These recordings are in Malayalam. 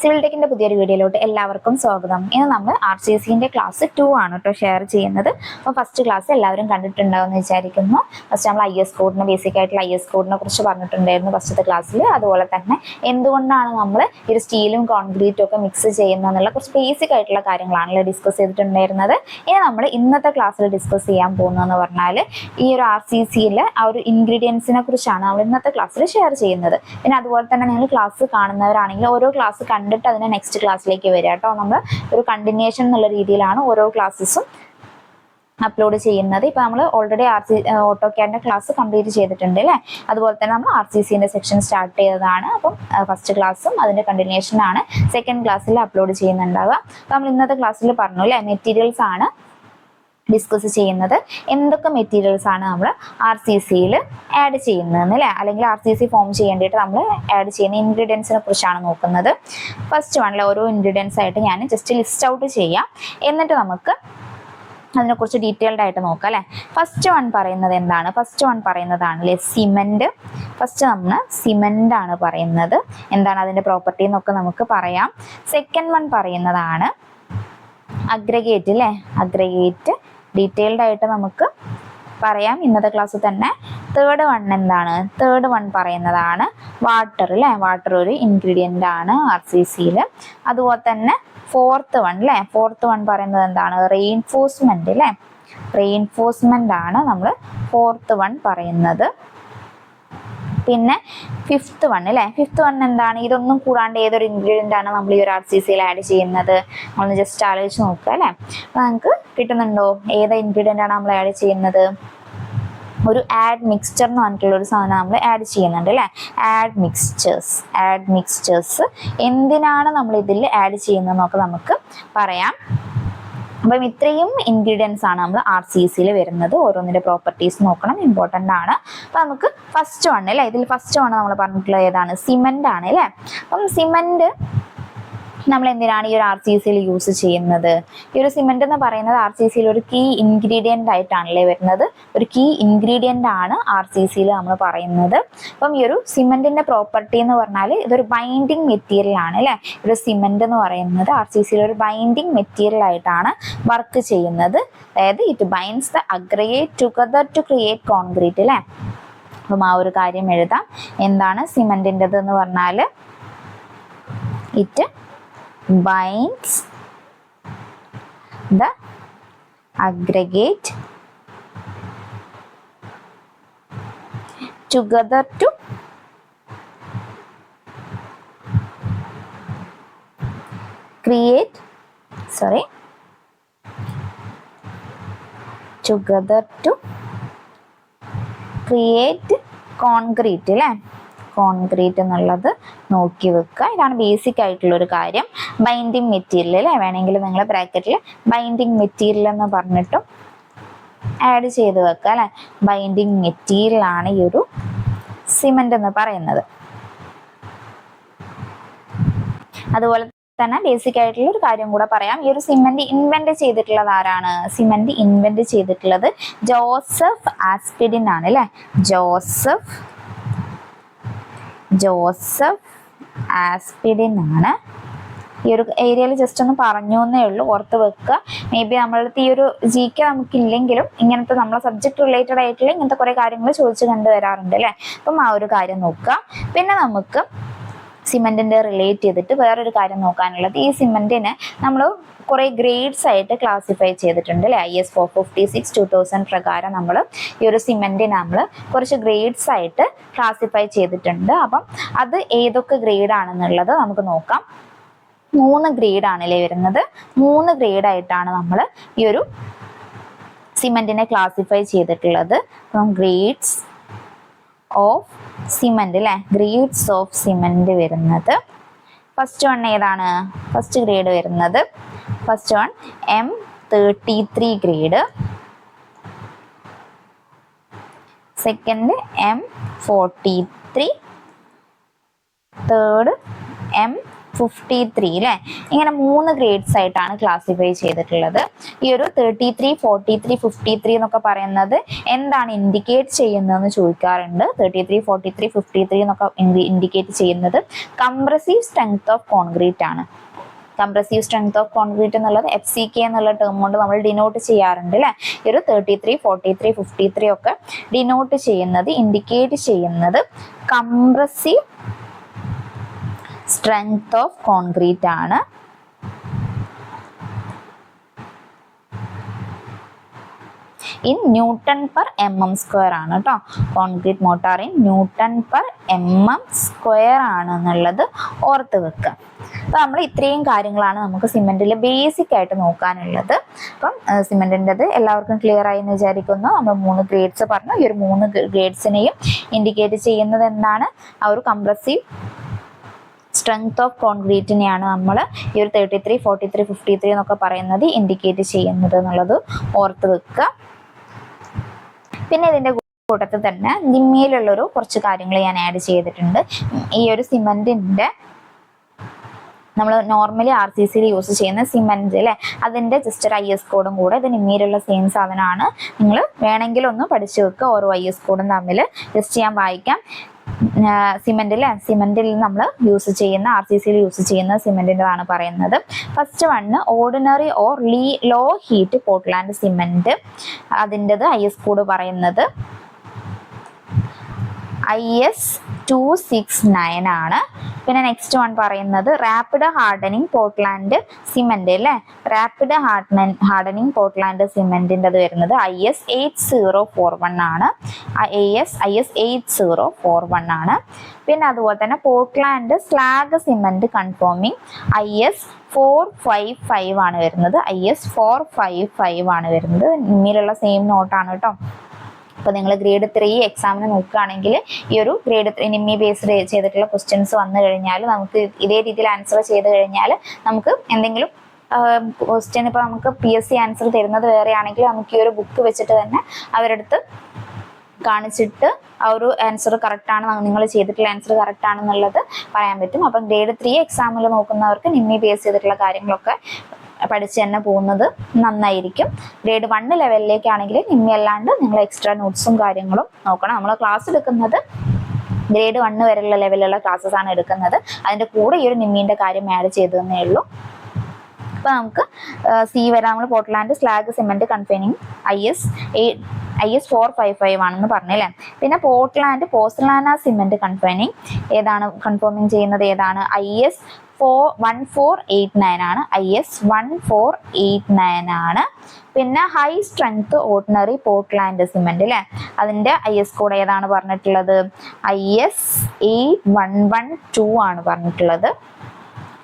സിവിൽ ടെക്കിന്റെ പുതിയൊരു വീഡിയോയിലോട്ട് എല്ലാവർക്കും സ്വാഗതം. ഇന്ന് നമ്മൾ RCCന്റെ ക്ലാസ് 2 ആണ് കേട്ടോ ഷെയർ ചെയ്യുന്നത്. അപ്പോൾ ഫസ്റ്റ് ക്ലാസ് എല്ലാവരും കണ്ടിട്ടുണ്ടാവുമെന്ന് വിചാരിക്കുന്നു. ഫസ്റ്റ് നമ്മൾ IS കോഡിന് ബേസിക് ആയിട്ടുള്ള IS കോഡിനെ കുറിച്ച് പറഞ്ഞിട്ടുണ്ടായിരുന്നു ഫസ്റ്റത്തെ ക്ലാസ്സിൽ. അതുപോലെ തന്നെ എന്തുകൊണ്ടാണ് നമ്മൾ ഈ സ്റ്റീലും കോൺക്രീറ്റും ഒക്കെ മിക്സ് ചെയ്യുന്നതെന്നുള്ള കുറച്ച് ബേസിക് ആയിട്ടുള്ള കാര്യങ്ങളാണല്ലോ ഡിസ്കസ് ചെയ്തിട്ടുണ്ടായിരുന്നത്. ഇനി നമ്മൾ ഇന്നത്തെ ക്ലാസ്സിൽ ഡിസ്കസ് ചെയ്യാൻ പോകുന്നതെന്ന് പറഞ്ഞാൽ ഈ ഒരു RCCയിലെ ആ ഒരു ഇൻഗ്രീഡിയൻസിനെ കുറിച്ചാണ് നമ്മൾ ഇന്നത്തെ ക്ലാസ്സിൽ ഷെയർ ചെയ്യുന്നത്. പിന്നെ അതുപോലെ തന്നെ നിങ്ങൾ ക്ലാസ് കാണുന്നവരാണെങ്കിൽ ഓരോ ക്ലാസ് കണ്ടിട്ട് അതിനെ നെക്സ്റ്റ് ക്ലാസ്സിലേക്ക് വരിക കേട്ടോ. നമ്മൾ ഒരു കണ്ടിന്യൂഷൻ എന്നുള്ള രീതിയിലാണ് ഓരോ ക്ലാസ്സസും അപ്ലോഡ് ചെയ്യുന്നത്. ഇപ്പൊ നമ്മൾ ഓൾറെഡി ഓട്ടോക്യാഡിന്റെ ക്ലാസ് കംപ്ലീറ്റ് ചെയ്തിട്ടുണ്ട് അല്ലേ. അതുപോലെ തന്നെ നമ്മൾ RCCന്റെ സെക്ഷൻ സ്റ്റാർട്ട് ചെയ്തതാണ്. അപ്പം ഫസ്റ്റ് ക്ലാസ്സും അതിന്റെ കണ്ടിന്യൂഷൻ ആണ് സെക്കൻഡ് ക്ലാസ്സിൽ അപ്ലോഡ് ചെയ്യുന്നുണ്ടാവുക. അപ്പൊ നമ്മൾ ഇന്നത്തെ ക്ലാസ്സിൽ പറഞ്ഞു അല്ലെ, മെറ്റീരിയൽസ് ആണ് ഡിസ്കസ് ചെയ്യുന്നത്. എന്തൊക്കെ മെറ്റീരിയൽസ് ആണ് നമ്മൾ RCCയിൽ ആഡ് ചെയ്യുന്നതെന്ന് അല്ലേ, അല്ലെങ്കിൽ RCC ഫോം ചെയ്യേണ്ടിയിട്ട് നമ്മൾ ആഡ് ചെയ്യുന്ന ഇൻഗ്രീഡിയൻസിനെ കുറിച്ചാണ് നോക്കുന്നത്. ഫസ്റ്റ് വണ്ണിലെ ഓരോ ഇൻഗ്രീഡിയൻസ് ആയിട്ട് ഞാൻ ജസ്റ്റ് ലിസ്റ്റ് ഔട്ട് ചെയ്യാം, എന്നിട്ട് നമുക്ക് അതിനെക്കുറിച്ച് ഡീറ്റെയിൽഡ് ആയിട്ട് നോക്കാം അല്ലേ. ഫസ്റ്റ് വൺ പറയുന്നത് എന്താണ്? ഫസ്റ്റ് വൺ പറയുന്നതാണ് അല്ലേ സിമെന്റ്. ഫസ്റ്റ് നമ്മൾ സിമെന്റ് ആണ് പറയുന്നത്. എന്താണ് അതിന്റെ പ്രോപ്പർട്ടി എന്നൊക്കെ നമുക്ക് പറയാം. സെക്കൻഡ് വൺ പറയുന്നതാണ് അഗ്രഗേറ്റ് അല്ലേ. അഗ്രഗേറ്റ് ഡീറ്റെയിൽഡ് ആയിട്ട് നമുക്ക് പറയാം ഇന്നത്തെ ക്ലാസ്സിൽ തന്നെ. തേർഡ് വൺ എന്താണ്? തേർഡ് വൺ പറയുന്നതാണ് വാട്ടർ അല്ലേ. വാട്ടർ ഒരു ഇൻഗ്രീഡിയൻ്റ് ആണ് RCCയിൽ. അതുപോലെ തന്നെ ഫോർത്ത് വൺ അല്ലേ. ഫോർത്ത് വൺ പറയുന്നത് എന്താണ്? റെയിൻഫോഴ്സ്മെന്റ് അല്ലേ. റെയിൻഫോഴ്സ്മെന്റ് ആണ് നമ്മൾ ഫോർത്ത് വൺ പറയുന്നത്. പിന്നെ ഫിഫ്ത്ത് വൺ അല്ലേ. ഫിഫ്ത്ത് വൺ എന്താണ്? ഇതൊന്നും കൂടാണ്ട് ഏതൊരു ഇൻഗ്രീഡിയൻ്റ് ആണ് നമ്മൾ ഈ ഒരു RCCയിൽ ആഡ് ചെയ്യുന്നത്? നമ്മളൊന്ന് ജസ്റ്റ് ആലോചിച്ച് നോക്കുക അല്ലേ. അപ്പോൾ നമുക്ക് കിട്ടുന്നുണ്ടോ ഏത് ഇൻഗ്രീഡിയൻ്റ് ആണ് നമ്മൾ ആഡ് ചെയ്യുന്നത്? ഒരു ആഡ് മിക്സ്ചർ എന്ന് പറഞ്ഞിട്ടുള്ള ഒരു സാധനം നമ്മൾ ആഡ് ചെയ്യുന്നുണ്ട് അല്ലേ. Add mixtures. ആഡ് മിക്സ്ചേഴ്സ് എന്തിനാണ് നമ്മൾ ഇതിൽ ആഡ് ചെയ്യുന്നതെന്നൊക്കെ നമുക്ക് പറയാം. അപ്പം ഇത്രയും ഇൻഗ്രീഡിയൻസ് ആണ് നമ്മൾ RCCയിൽ വരുന്നത്. ഓരോന്നിന്റെ പ്രോപ്പർട്ടീസ് നോക്കണം, ഇമ്പോർട്ടൻ്റ് ആണ്. അപ്പം നമുക്ക് ഫസ്റ്റ് വൺ അല്ലേ, ഇതിൽ ഫസ്റ്റ് വൺ നമ്മൾ പറഞ്ഞിട്ടുള്ളത് ഏതാണ്? സിമെന്റ് ആണ് അല്ലേ. അപ്പം സിമെന്റ് നമ്മൾ എന്തിനാണ് ഈ ഒരു RCCയിൽ യൂസ് ചെയ്യുന്നത്? ഈ ഒരു സിമെന്റ് എന്ന് പറയുന്നത് RCCയിൽ ഒരു കീ ഇൻഗ്രീഡിയൻ്റ് ആയിട്ടാണല്ലേ വരുന്നത്. ഒരു കീ ഇൻഗ്രീഡിയൻ്റ് ആണ് RCCയിൽ നമ്മൾ പറയുന്നത്. അപ്പം ഈ ഒരു സിമെന്റിന്റെ പ്രോപ്പർട്ടി എന്ന് പറഞ്ഞാൽ ഇതൊരു ബൈൻഡിങ് മെറ്റീരിയൽ ആണ് അല്ലേ. ഒരു സിമെന്റ് എന്ന് പറയുന്നത് RCCയിൽ ഒരു ബൈൻഡിങ് മെറ്റീരിയൽ ആയിട്ടാണ് വർക്ക് ചെയ്യുന്നത്. അതായത് it binds the aggregate together to create concrete അല്ലേ. അപ്പം ആ ഒരു കാര്യം എഴുതാം. എന്താണ് സിമെന്റിൻ്റെത് എന്ന് പറഞ്ഞാൽ? It binds the aggregate together to create concrete അല്ലേ. കോൺക്രീറ്റ് എന്നുള്ളത് നോക്കി വെക്കുക. ഇതാണ് ബേസിക് ആയിട്ടുള്ള ഒരു കാര്യം. ബൈൻഡിങ് മെറ്റീരിയൽ അല്ലേ. വേണമെങ്കിൽ നിങ്ങൾ ബ്രാക്കറ്റിൽ ബൈൻഡിങ് മെറ്റീരിയൽ എന്ന് പറഞ്ഞിട്ടും ആഡ് ചെയ്ത് വെക്കുക അല്ലേ. ബൈൻഡിങ് മെറ്റീരിയൽ ആണ് ഈ ഒരു സിമെന്റ് എന്ന് പറയുന്നത്. അതുപോലെ തന്നെ ബേസിക് ആയിട്ടുള്ള ഒരു കാര്യം കൂടെ പറയാം. ഈ ഒരു സിമെന്റ് ഇൻവെന്റ് ചെയ്തിട്ടുള്ളത് ആരാണ്? സിമെന്റ് ഇൻവെന്റ് ചെയ്തിട്ടുള്ളത് ജോസഫ് ആസ്പിഡിൻ ആണ് അല്ലേ. ജോസഫ് ആസ്പിഡിൻ ആണ്. ഈ ഒരു ഏരിയയിൽ ജസ്റ്റ് ഒന്ന് പറഞ്ഞു എന്നേ ഉള്ളൂ, ഓർത്ത് വെക്കുക. മേ ബി നമ്മളടുത്ത് ഈ ഒരു GK നമുക്കില്ലെങ്കിലും ഇങ്ങനത്തെ നമ്മളെ സബ്ജക്ട് റിലേറ്റഡ് ആയിട്ടുള്ള ഇങ്ങനത്തെ കുറെ കാര്യങ്ങൾ ചോദിച്ചു കണ്ടുവരാറുണ്ട് അല്ലേ. അപ്പം ആ ഒരു കാര്യം നോക്കുക. പിന്നെ നമുക്ക് സിമെന്റിന്റെ റിലേറ്റ് ചെയ്തിട്ട് വേറൊരു കാര്യം നോക്കാനുള്ളത്, ഈ സിമെന്റിന് നമ്മൾ കുറെ ഗ്രേഡ്സ് ആയിട്ട് ക്ലാസിഫൈ ചെയ്തിട്ടുണ്ട് അല്ലേ. IS 456 2000 പ്രകാരം നമ്മൾ ഈ ഒരു സിമെന്റിന് നമ്മൾ കുറച്ച് ഗ്രേഡ്സ് ആയിട്ട് ക്ലാസിഫൈ ചെയ്തിട്ടുണ്ട്. അപ്പം അത് ഏതൊക്കെ ഗ്രേഡ് ആണെന്നുള്ളത് നമുക്ക് നോക്കാം. 3 ഗ്രേഡ് ആണല്ലേ വരുന്നത്. 3 ഗ്രേഡ് ആയിട്ടാണ് നമ്മൾ ഈ ഒരു സിമെന്റിനെ ക്ലാസിഫൈ ചെയ്തിട്ടുള്ളത്. അപ്പം ഗ്രേഡ്സ് ഓഫ് സിമെന്റ് അല്ലേ. ഗ്രേഡ്സ് ഓഫ് സിമെന്റ് വരുന്നത് ഫസ്റ്റ് വൺ ഏതാണ്? ഫസ്റ്റ് ഗ്രേഡ് വരുന്നത് first one M33 grade. Second M43. Third 53 അല്ലെ, ഇങ്ങനെ 3 ഗ്രേഡ്സ് ആയിട്ടാണ് ക്ലാസിഫൈ ചെയ്തിട്ടുള്ളത്. ഈ ഒരു 33, 43, 53 എന്നൊക്കെ പറയുന്നത് എന്താണ് ഇൻഡിക്കേറ്റ് ചെയ്യുന്നതെന്ന് ചോദിക്കാറുണ്ട്. 33, 43, 53 എന്നൊക്കെ ഇൻഡിക്കേറ്റ് ചെയ്യുന്നത് കംപ്രസീവ് സ്ട്രെങ്ത് ഓഫ് കോൺക്രീറ്റ് ആണ്. കംപ്രസീവ് സ്ട്രെങ്ത് ഓഫ് കോൺക്രീറ്റ് എന്നുള്ളത് FCK എന്നുള്ള ടേം കൊണ്ട് നമ്മൾ ഡിനോട്ട് ചെയ്യാറുണ്ട് അല്ലെ. ഈ ഒരു 33, 43, 53 ഒക്കെ ഡിനോട്ട് ചെയ്യുന്നത്, ഇൻഡിക്കേറ്റ് ചെയ്യുന്നത് കംപ്രസീവ് സ്ട്രെങ്ത് ഓഫ് കോൺക്രീറ്റ് ആണ്. ഇൻ ന്യൂട്ടൺ പെർ mm² ആണ് കേട്ടോ. Concrete motor in newton per mm² ആണെന്നുള്ളത് ഓർത്ത് വെക്കുക. അപ്പൊ നമ്മൾ ഇത്രയും കാര്യങ്ങളാണ് നമുക്ക് സിമെന്റിൽ ബേസിക് ആയിട്ട് നോക്കാനുള്ളത്. അപ്പം സിമെന്റിൻ്റെത് എല്ലാവർക്കും ക്ലിയർ ആയി എന്ന് വിചാരിക്കുന്നു. നമ്മൾ 3 ഗ്രേഡ്സ് പറഞ്ഞു. ഈ ഒരു 3 ഗ്രേഡ്സിനെയും ഇൻഡിക്കേറ്റ് ചെയ്യുന്നത് എന്താണ്? ആ ഒരു കംപ്രസീവ് സ്ട്രെങ്ത് ഓഫ് കോൺക്രീറ്റിനെയാണ് നമ്മൾ ഈ ഒരു 33, 43, 53 എന്നൊക്കെ പറയുന്നത് ഇൻഡിക്കേറ്റ് ചെയ്യുന്നത് എന്നുള്ളത് ഓർത്ത് വെക്കുക. പിന്നെ ഇതിന്റെ കൂട്ടത്തിൽ തന്നെ നിമ്മയിലുള്ളൊരു കുറച്ച് കാര്യങ്ങൾ ഞാൻ ആഡ് ചെയ്തിട്ടുണ്ട്. ഈ ഒരു സിമെന്റിന്റെ നമ്മൾ നോർമലി RCCയിൽ യൂസ് ചെയ്യുന്ന സിമെന്റ് അല്ലെ, അതിന്റെ ജസ്റ്റ് ഒരു IS കോഡും കൂടെ ഇത് നിമ്മയിലുള്ള സെയിം സാധനമാണ്. നിങ്ങൾ വേണമെങ്കിൽ ഒന്ന് പഠിച്ചു വെക്കുക. ഓരോ IS കോഡും തമ്മിൽ ജസ്റ്റ് ഞാൻ വായിക്കാം. സിമെന്റിൽ നമ്മൾ യൂസ് ചെയ്യുന്ന RCCയിൽ യൂസ് ചെയ്യുന്ന സിമെന്റിൻ്റെതാണ് പറയുന്നത്. First one ordinary or low heat Portland cement. അതിൻ്റെത് IS കോഡ് പറയുന്നത് IS 269 ആണ്. പിന്നെ നെക്സ്റ്റ് വൺ പറയുന്നത് റാപ്പിഡ് ഹാർഡനിങ് പോർട്ട്ലാൻഡ് സിമെന്റ് അല്ലേ. റാപ്പിഡ് ഹാർഡനിങ് പോർട്ട്ലാൻഡ് സിമെന്റിൻ്റെ അത് വരുന്നത് IS 8041 ആണ്. IS 8041 ആണ്. പിന്നെ അതുപോലെ തന്നെ Portland slag cement conforming IS 455 ആണ് വരുന്നത്. IS 455 ആണ് വരുന്നത്. ഇങ്ങനെയുള്ള സെയിം നോട്ടാണ് കേട്ടോ. അപ്പോൾ നിങ്ങൾ ഗ്രേഡ് 3 എക്സാമിന് നോക്കുകയാണെങ്കിൽ ഈ ഒരു ഗ്രേഡ് 3 നിമ്മി ബേസ്ഡ് ചെയ്തിട്ടുള്ള ക്വസ്റ്റ്യൻസ് വന്നു കഴിഞ്ഞാൽ നമുക്ക് ഇതേ രീതിയിൽ ആൻസർ ചെയ്ത് കഴിഞ്ഞാൽ നമുക്ക് എന്തെങ്കിലും ക്വസ്റ്റ്യൻ ഇപ്പോൾ നമുക്ക് PSC ആൻസർ തരുന്നത് വേറെ ആണെങ്കിൽ നമുക്ക് ഈ ഒരു ബുക്ക് വെച്ചിട്ട് തന്നെ അവരടുത്ത് കാണിച്ചിട്ട് ആ ഒരു ആൻസർ കറക്റ്റാണ്, നിങ്ങൾ ചെയ്തിട്ടുള്ള ആൻസർ കറക്റ്റ് ആണെന്നുള്ളത് പറയാൻ പറ്റും. അപ്പം ഗ്രേഡ് 3 എക്സാമിൽ നോക്കുന്നവർക്ക് നിമ്മി ബേസ് ചെയ്തിട്ടുള്ള കാര്യങ്ങളൊക്കെ പഠിച്ച് തന്നെ പോകുന്നത് നന്നായിരിക്കും. ഗ്രേഡ് 1 ലെവലിലേക്കാണെങ്കിൽ നിമ്മി അല്ലാണ്ട് നിങ്ങൾ എക്സ്ട്രാ നോട്ട്സും കാര്യങ്ങളും നോക്കണം. നമ്മൾ ക്ലാസ് എടുക്കുന്നത് ഗ്രേഡ് 1 വരെയുള്ള ലെവലിലുള്ള ക്ലാസ്സസ് ആണ് എടുക്കുന്നത്. അതിൻ്റെ കൂടെ ഈ ഒരു നിമ്മീൻ്റെ കാര്യം ആഡ് ചെയ്തതന്നേ ഉള്ളൂ. അപ്പോൾ നമുക്ക് C വരെ നമ്മൾ പോർട്ട്ലാൻഡ് സ്ലാഗ് സിമെന്റ് കൺഫൈനിങ് IS 455 ആണെന്ന് പറഞ്ഞല്ലേ. പിന്നെ പോർട്ട്ലാൻഡ് പോസലാന സിമെന്റ് കൺഫൈനിങ് ഏതാണ് കൺഫേമിങ് ചെയ്യുന്നത് ഏതാണ്? IS 1489 ആണ്. IS 1489 ആണ്. പിന്നെ high strength ordinary Portland cement അല്ലേ, അതിന്റെ IS കോഡ് ഏതാണ് പറഞ്ഞിട്ടുള്ളത്? IS 8112 ആണ് പറഞ്ഞിട്ടുള്ളത്.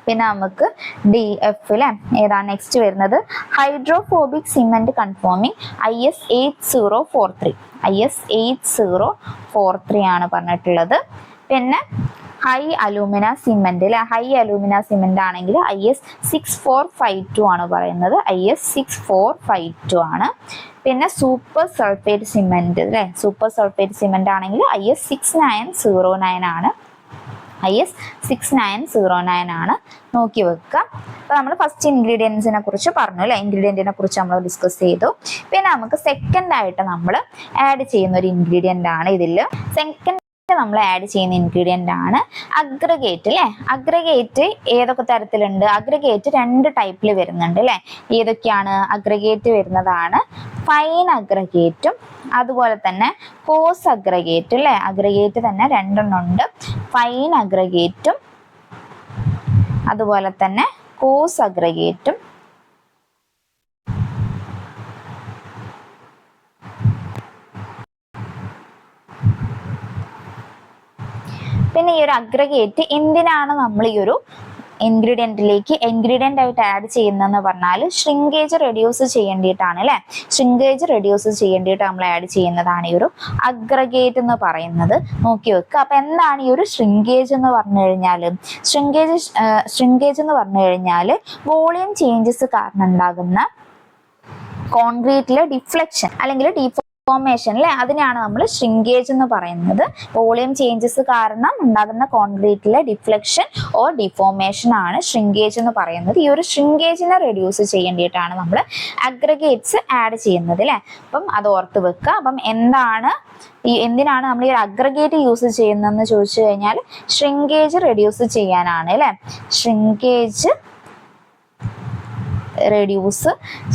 പിന്നെ നമുക്ക് DF അല്ലേ, ഏതാണ് നെക്സ്റ്റ് വരുന്നത്? Hydrophobic cement conforming IS 8043. IS 8043 ആണ് പറഞ്ഞിട്ടുള്ളത്. പിന്നെ ഹൈ അലൂമിന സിമെന്റ് അല്ലെ, ഹൈ അലൂമിന സിമെന്റ് ആണെങ്കിൽ IS 6452 ആണ് പറയുന്നത്. IS 6452 ആണ്. പിന്നെ സൂപ്പർ സൾഫേറ്റ് സിമെന്റ് അല്ലെ, സൂപ്പർ സൾഫേറ്റ് സിമെന്റ് ആണെങ്കിൽ IS 6909 ആണ്. IS 6909 ആണ്. നോക്കി വെക്കുക. അപ്പോൾ നമ്മൾ ഫസ്റ്റ് ഇൻഗ്രീഡിയൻസിനെ കുറിച്ച് പറഞ്ഞു അല്ലേ, ഇൻഗ്രീഡിയൻറ്റിനെ കുറിച്ച് നമ്മൾ ഡിസ്കസ് ചെയ്തു. പിന്നെ നമുക്ക് സെക്കൻഡ് ആയിട്ട് നമ്മൾ ആഡ് ചെയ്യുന്ന ഒരു ഇൻഗ്രീഡിയൻ്റ് ആണ് ഇതിൽ. സെക്കൻഡ് നമ്മൾ ആഡ് ചെയ്യുന്ന ഇൻഗ്രീഡിയൻ്റ് ആണ് അഗ്രഗേറ്റ് അല്ലേ. അഗ്രഗേറ്റ് ഏതൊക്കെ തരത്തിലുണ്ട്? അഗ്രഗേറ്റ് 2 ടൈപ്പിൽ വരുന്നുണ്ട് അല്ലേ. ഏതൊക്കെയാണ് അഗ്രഗേറ്റ് വരുന്നതാണ്? ഫൈൻ അഗ്രഗേറ്റും അതുപോലെ തന്നെ കോസ് അഗ്രഗേറ്റ് അല്ലേ. അഗ്രഗേറ്റ് തന്നെ 2 ഉണ്ട്. ഫൈൻ അഗ്രഗേറ്റും അതുപോലെ തന്നെ കോസ് അഗ്രഗേറ്റും. പിന്നെ ഈ ഒരു അഗ്രഗേറ്റ് എന്തിനാണ് നമ്മൾ ഈ ഒരു ഇൻഗ്രീഡിയൻ്റ് ആയിട്ട് ആഡ് ചെയ്യുന്നതെന്ന് പറഞ്ഞാൽ ഷ്രിങ്കേജ് റെഡ്യൂസ് ചെയ്യേണ്ടിയിട്ടാണ് അല്ലേ. ഷ്രിങ്കേജ് റെഡ്യൂസ് ചെയ്യേണ്ടിയിട്ട് നമ്മൾ ആഡ് ചെയ്യുന്നതാണ് ഈ ഒരു അഗ്രഗേറ്റ് എന്ന് പറയുന്നത്. നോക്കി വെക്കുക. അപ്പം എന്താണ് ഈ ഒരു ഷ്രിങ്കേജ് എന്ന് പറഞ്ഞു കഴിഞ്ഞാൽ? ഷ്രിങ്കേജ് എന്ന് പറഞ്ഞു കഴിഞ്ഞാൽ വോളിയം ചേഞ്ചസ് കാരണം ഉണ്ടാകുന്ന കോൺക്രീറ്റിലെ ഡിഫ്ലക്ഷൻ അല്ലെങ്കിൽ ഡിഫോർമേഷൻ അല്ലെ, അതിനെയാണ് നമ്മൾ ഷ്രിങ്കേജ് എന്ന് പറയുന്നത്. വോളിയം ചേഞ്ചസ് കാരണം ഉണ്ടാകുന്ന കോൺക്രീറ്റിലെ ഡിഫ്ലക്ഷൻ ഓർ ഡിഫോർമേഷൻ ആണ് ഷ്രിങ്കേജ് എന്ന് പറയുന്നത്. ഈ ഒരു ഷ്രിങ്കേജിനെ റെഡ്യൂസ് ചെയ്യേണ്ടിയിട്ടാണ് നമ്മൾ അഗ്രഗേറ്റ്സ് ആഡ് ചെയ്യുന്നത് അല്ലെ. അപ്പം അത് ഓർത്ത് വെക്കുക. അപ്പം എന്തിനാണ് നമ്മൾ ഈ അഗ്രഗേറ്റ് യൂസ് ചെയ്യുന്നതെന്ന് ചോദിച്ചു കഴിഞ്ഞാൽ ഷ്രിങ്കേജ് റെഡ്യൂസ് ചെയ്യാനാണ് അല്ലെ. ഷ്രിങ്കേജ് റെഡ്യൂസ്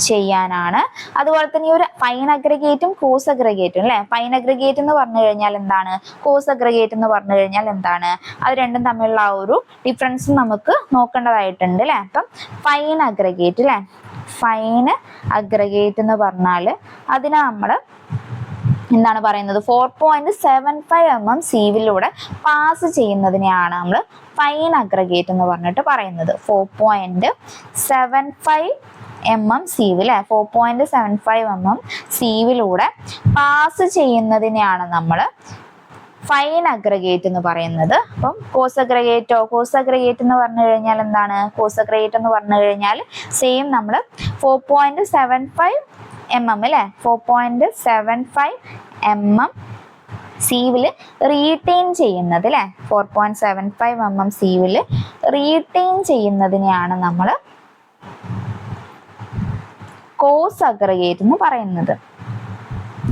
ചെയ്യാനാണ്. അതുപോലെ തന്നെ ഈ ഒരു ഫൈൻ അഗ്രഗേറ്റും കോസ് അഗ്രഗേറ്റും അല്ലെ. ഫൈൻ അഗ്രഗേറ്റ് എന്ന് പറഞ്ഞു കഴിഞ്ഞാൽ എന്താണ്, കോസ് അഗ്രഗേറ്റ് എന്ന് പറഞ്ഞു കഴിഞ്ഞാൽ എന്താണ്, അത് രണ്ടും തമ്മിലുള്ള ആ ഒരു ഡിഫറൻസ് നമുക്ക് നോക്കേണ്ടതായിട്ടുണ്ട് അല്ലെ. അപ്പം ഫൈൻ അഗ്രഗേറ്റ് അല്ലെ, ഫൈൻ അഗ്രഗേറ്റ് എന്ന് പറഞ്ഞാൽ അതിനെ നമ്മൾ എന്താണ് പറയുന്നത്, 4.75 mm സീവിലൂടെ പാസ് ചെയ്യുന്നതിനെയാണ് നമ്മൾ ഫൈൻ അഗ്രഗേറ്റ് എന്ന് പറഞ്ഞിട്ട് പറയുന്നത്. 4.75 mm സീവ് അല്ലെ, 4.75 mm സീവിലൂടെ പാസ് ചെയ്യുന്നതിനെയാണ് നമ്മൾ ഫൈൻ അഗ്രഗേറ്റ് എന്ന് പറയുന്നത്. അപ്പം കോസ് അഗ്രഗേറ്റ് എന്ന് പറഞ്ഞു കഴിഞ്ഞാൽ എന്താണ്, കോസ് അഗ്രഗേറ്റ് എന്ന് പറഞ്ഞു കഴിഞ്ഞാൽ സെയിം നമ്മൾ 4.75 mm അല്ലെ, 4.75 mm സീവില് റീറ്റെയിൻ ചെയ്യുന്നത് അല്ലെ, 4.75 mm സീവില് റീറ്റെയിൻ ചെയ്യുന്നതിനെയാണ് നമ്മൾ കോസ് അഗ്രഗേറ്റ് എന്ന് പറയുന്നത്.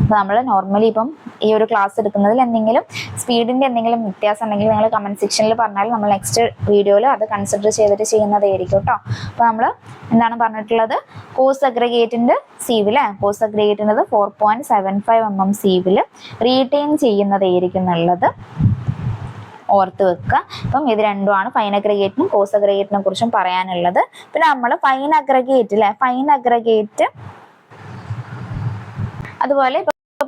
അപ്പോൾ നമ്മൾ നോർമലി ഇപ്പം ഈ ഒരു ക്ലാസ് എടുക്കുന്നതിൽ എന്തെങ്കിലും സ്പീഡിൻ്റെ എന്തെങ്കിലും വ്യത്യാസം ഉണ്ടെങ്കിൽ നിങ്ങൾ കമൻറ്റ് സെക്ഷനിൽ പറഞ്ഞാൽ നമ്മൾ നെക്സ്റ്റ് വീഡിയോയിൽ അത് കൺസിഡർ ചെയ്തിട്ട് ചെയ്യുന്നതായിരിക്കും കേട്ടോ. അപ്പോൾ നമ്മൾ എന്താണ് പറഞ്ഞിട്ടുള്ളത്, കോസ് അഗ്രഗേറ്റിൻ്റെ സീവില്, കോസ് അഗ്രഗേറ്റിൻ്റെത് 4.75 mm സീവിൽ റീറ്റെയിൻ ചെയ്യുന്നതായിരിക്കും എന്നുള്ളത് ഓർത്ത് വെക്കുക. അപ്പം ഇത് രണ്ടുമാണ് ഫൈൻ അഗ്രഗേറ്റിനും കോസ് അഗ്രഗേറ്റിനെ കുറിച്ചും പറയാനുള്ളത്. പിന്നെ നമ്മൾ ഫൈൻ അഗ്രഗേറ്റ് അല്ലെ, ഫൈൻ അഗ്രഗേറ്റ് അതുപോലെ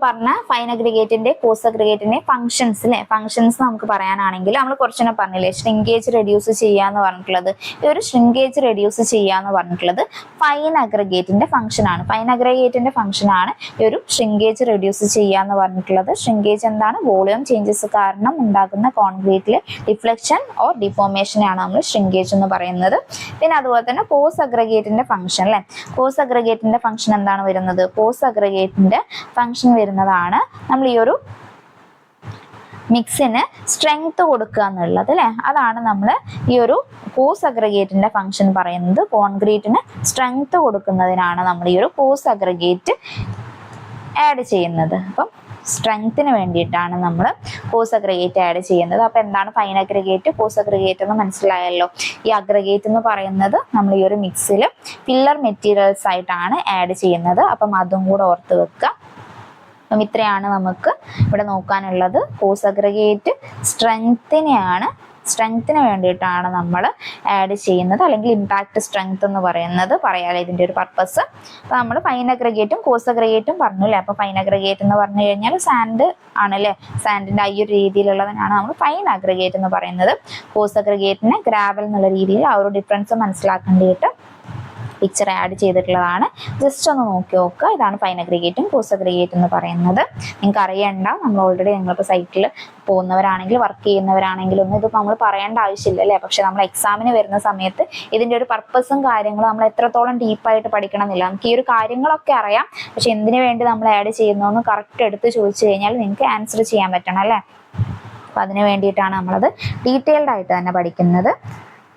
പറഞ്ഞ ഫൈൻ അഗ്രിഗേറ്റിന്റെ കോസ് അഗ്രിഗേറ്റിന്റെ ഫംഗ്ഷൻസ് അല്ലെ, ഫംഗ്ഷൻസ് നമുക്ക് പറയാനാണെങ്കിൽ നമ്മൾ കുറച്ചെണ്ണം പറഞ്ഞില്ലേ, ഷ്രിങ്കേജ് റെഡ്യൂസ് ചെയ്യാന്ന് പറഞ്ഞിട്ടുള്ളത്. ഈ ഒരു ഷ്രിങ്കേജ് റെഡ്യൂസ് ചെയ്യാന്ന് പറഞ്ഞിട്ടുള്ളത് ഫൈൻ അഗ്രിഗേറ്റിന്റെ ഫംഗ്ഷൻ ആണ്. ഫൈൻ അഗ്രിഗേറ്റിന്റെ ഫംഗ്ഷൻ ആണ് ഈ ഒരു ഷ്രിങ്കേജ് റെഡ്യൂസ് ചെയ്യാന്ന് പറഞ്ഞിട്ടുള്ളത്. ഷ്രിങ്കേജ് എന്താണ്, വോളിയം ചേഞ്ചസ് കാരണം ഉണ്ടാകുന്ന കോൺക്രീറ്റിലെ ഡിഫ്ലക്ഷൻ ഓർ ഡിഫോർമേഷനാണ് നമ്മൾ ഷ്രിങ്കേജ് എന്ന് പറയുന്നത്. പിന്നെ അതുപോലെ തന്നെ കോസ് അഗ്രിഗേറ്റിന്റെ ഫംഗ്ഷൻ അല്ലെ, കോസ് അഗ്രിഗേറ്റിന്റെ ഫംഗ്ഷൻ എന്താണ് വരുന്നത്, കോസ് അഗ്രിഗേറ്റിന്റെ ഫംഗ്ഷൻ വരുന്നതാണ് നമ്മൾ ഈ ഒരു മിക്സിന് സ്ട്രെങ്ത് കൊടുക്കുക എന്നുള്ളത് അല്ലെ. അതാണ് നമ്മൾ ഈ ഒരു കോസ് അഗ്രിഗേറ്റിന്റെ ഫംഗ്ഷൻ പറയുന്നത്. കോൺക്രീറ്റിന് സ്ട്രെങ്ത് കൊടുക്കുന്നതിനാണ് നമ്മൾ ഈ ഒരു കോസ് അഗ്രിഗേറ്റ് ആഡ് ചെയ്യുന്നത്. അപ്പം സ്ട്രെങ്ത്തിന് വേണ്ടിയിട്ടാണ് നമ്മൾ കോസ് അഗ്രിഗേറ്റ് ആഡ് ചെയ്യുന്നത്. അപ്പോൾ എന്താണ് ഫൈൻ അഗ്രിഗേറ്റ്, കോസ് അഗ്രിഗേറ്റ് എന്ന് മനസ്സിലായല്ലോ. ഈ അഗ്രിഗേറ്റ് എന്ന് പറയുന്നത് നമ്മൾ ഈ ഒരു മിക്സിൽ ഫില്ലർ മെറ്റീരിയൽസ് ആയിട്ടാണ് ആഡ് ചെയ്യുന്നത്. അപ്പം അതും കൂടെ ഓർത്ത് വെക്കുക. അപ്പം ഇത്രയാണ് നമുക്ക് ഇവിടെ നോക്കാനുള്ളത്. കോസ് അഗ്രിഗേറ്റ് സ്ട്രെങ്ത്തിന് വേണ്ടിയിട്ടാണ് നമ്മൾ ആഡ് ചെയ്യുന്നത്, അല്ലെങ്കിൽ ഇമ്പാക്ട് സ്ട്രെങ്ത് എന്ന് പറയുന്നത് പറയാലോ ഇതിൻ്റെ ഒരു പർപ്പസ്. അപ്പോൾ നമ്മൾ ഫൈൻ അഗ്രിഗേറ്റും കോസ് അഗ്രിഗേറ്റും പറഞ്ഞു അല്ലേ. അപ്പോൾ ഫൈൻ അഗ്രിഗേറ്റ് എന്ന് പറഞ്ഞു കഴിഞ്ഞാൽ സാൻഡ് ആണല്ലേ, സാൻഡിൻ്റെ ആ ഒരു രീതിയിലുള്ളതിനാണ് നമ്മൾ ഫൈൻ അഗ്രിഗേറ്റ് എന്ന് പറയുന്നത്. കോസ് അഗ്രിഗേറ്റിന് ഗ്രാവൽ എന്നുള്ള രീതിയിൽ ആ ഒരു ഡിഫറൻസ് മനസ്സിലാക്കേണ്ടിയിട്ട് പിക്ചർ ആഡ് ചെയ്തിട്ടുള്ളതാണ്. ജസ്റ്റ് ഒന്ന് നോക്കി നോക്കുക. ഇതാണ് ഫൈൻ അഗ്രിഗേറ്റും കോസ് അഗ്രിഗേറ്റും എന്ന് പറയുന്നത്. നിങ്ങൾക്ക് അറിയണ്ട, നമ്മൾ ഓൾറെഡി നിങ്ങളിപ്പോൾ സൈറ്റിൽ പോകുന്നവരാണെങ്കിൽ വർക്ക് ചെയ്യുന്നവരാണെങ്കിലും ഒന്നും ഇതിപ്പോൾ നമ്മൾ പറയേണ്ട ആവശ്യമില്ല അല്ലേ. പക്ഷെ നമ്മൾ എക്സാമിന് വരുന്ന സമയത്ത് ഇതിൻ്റെ ഒരു പർപ്പസും കാര്യങ്ങളും നമ്മൾ എത്രത്തോളം ഡീപ്പായിട്ട് പഠിക്കണം എന്നില്ല. നമുക്ക് ഈ ഒരു കാര്യങ്ങളൊക്കെ അറിയാം, പക്ഷെ എന്തിനു വേണ്ടി നമ്മൾ ആഡ് ചെയ്യുന്നതെന്ന് കറക്റ്റ് എടുത്ത് ചോദിച്ചു കഴിഞ്ഞാൽ നിങ്ങൾക്ക് ആൻസർ ചെയ്യാൻ പറ്റണം അല്ലേ. അപ്പം അതിന് വേണ്ടിയിട്ടാണ് നമ്മളത് ഡീറ്റെയിൽഡ് ആയിട്ട് തന്നെ പഠിക്കുന്നത്.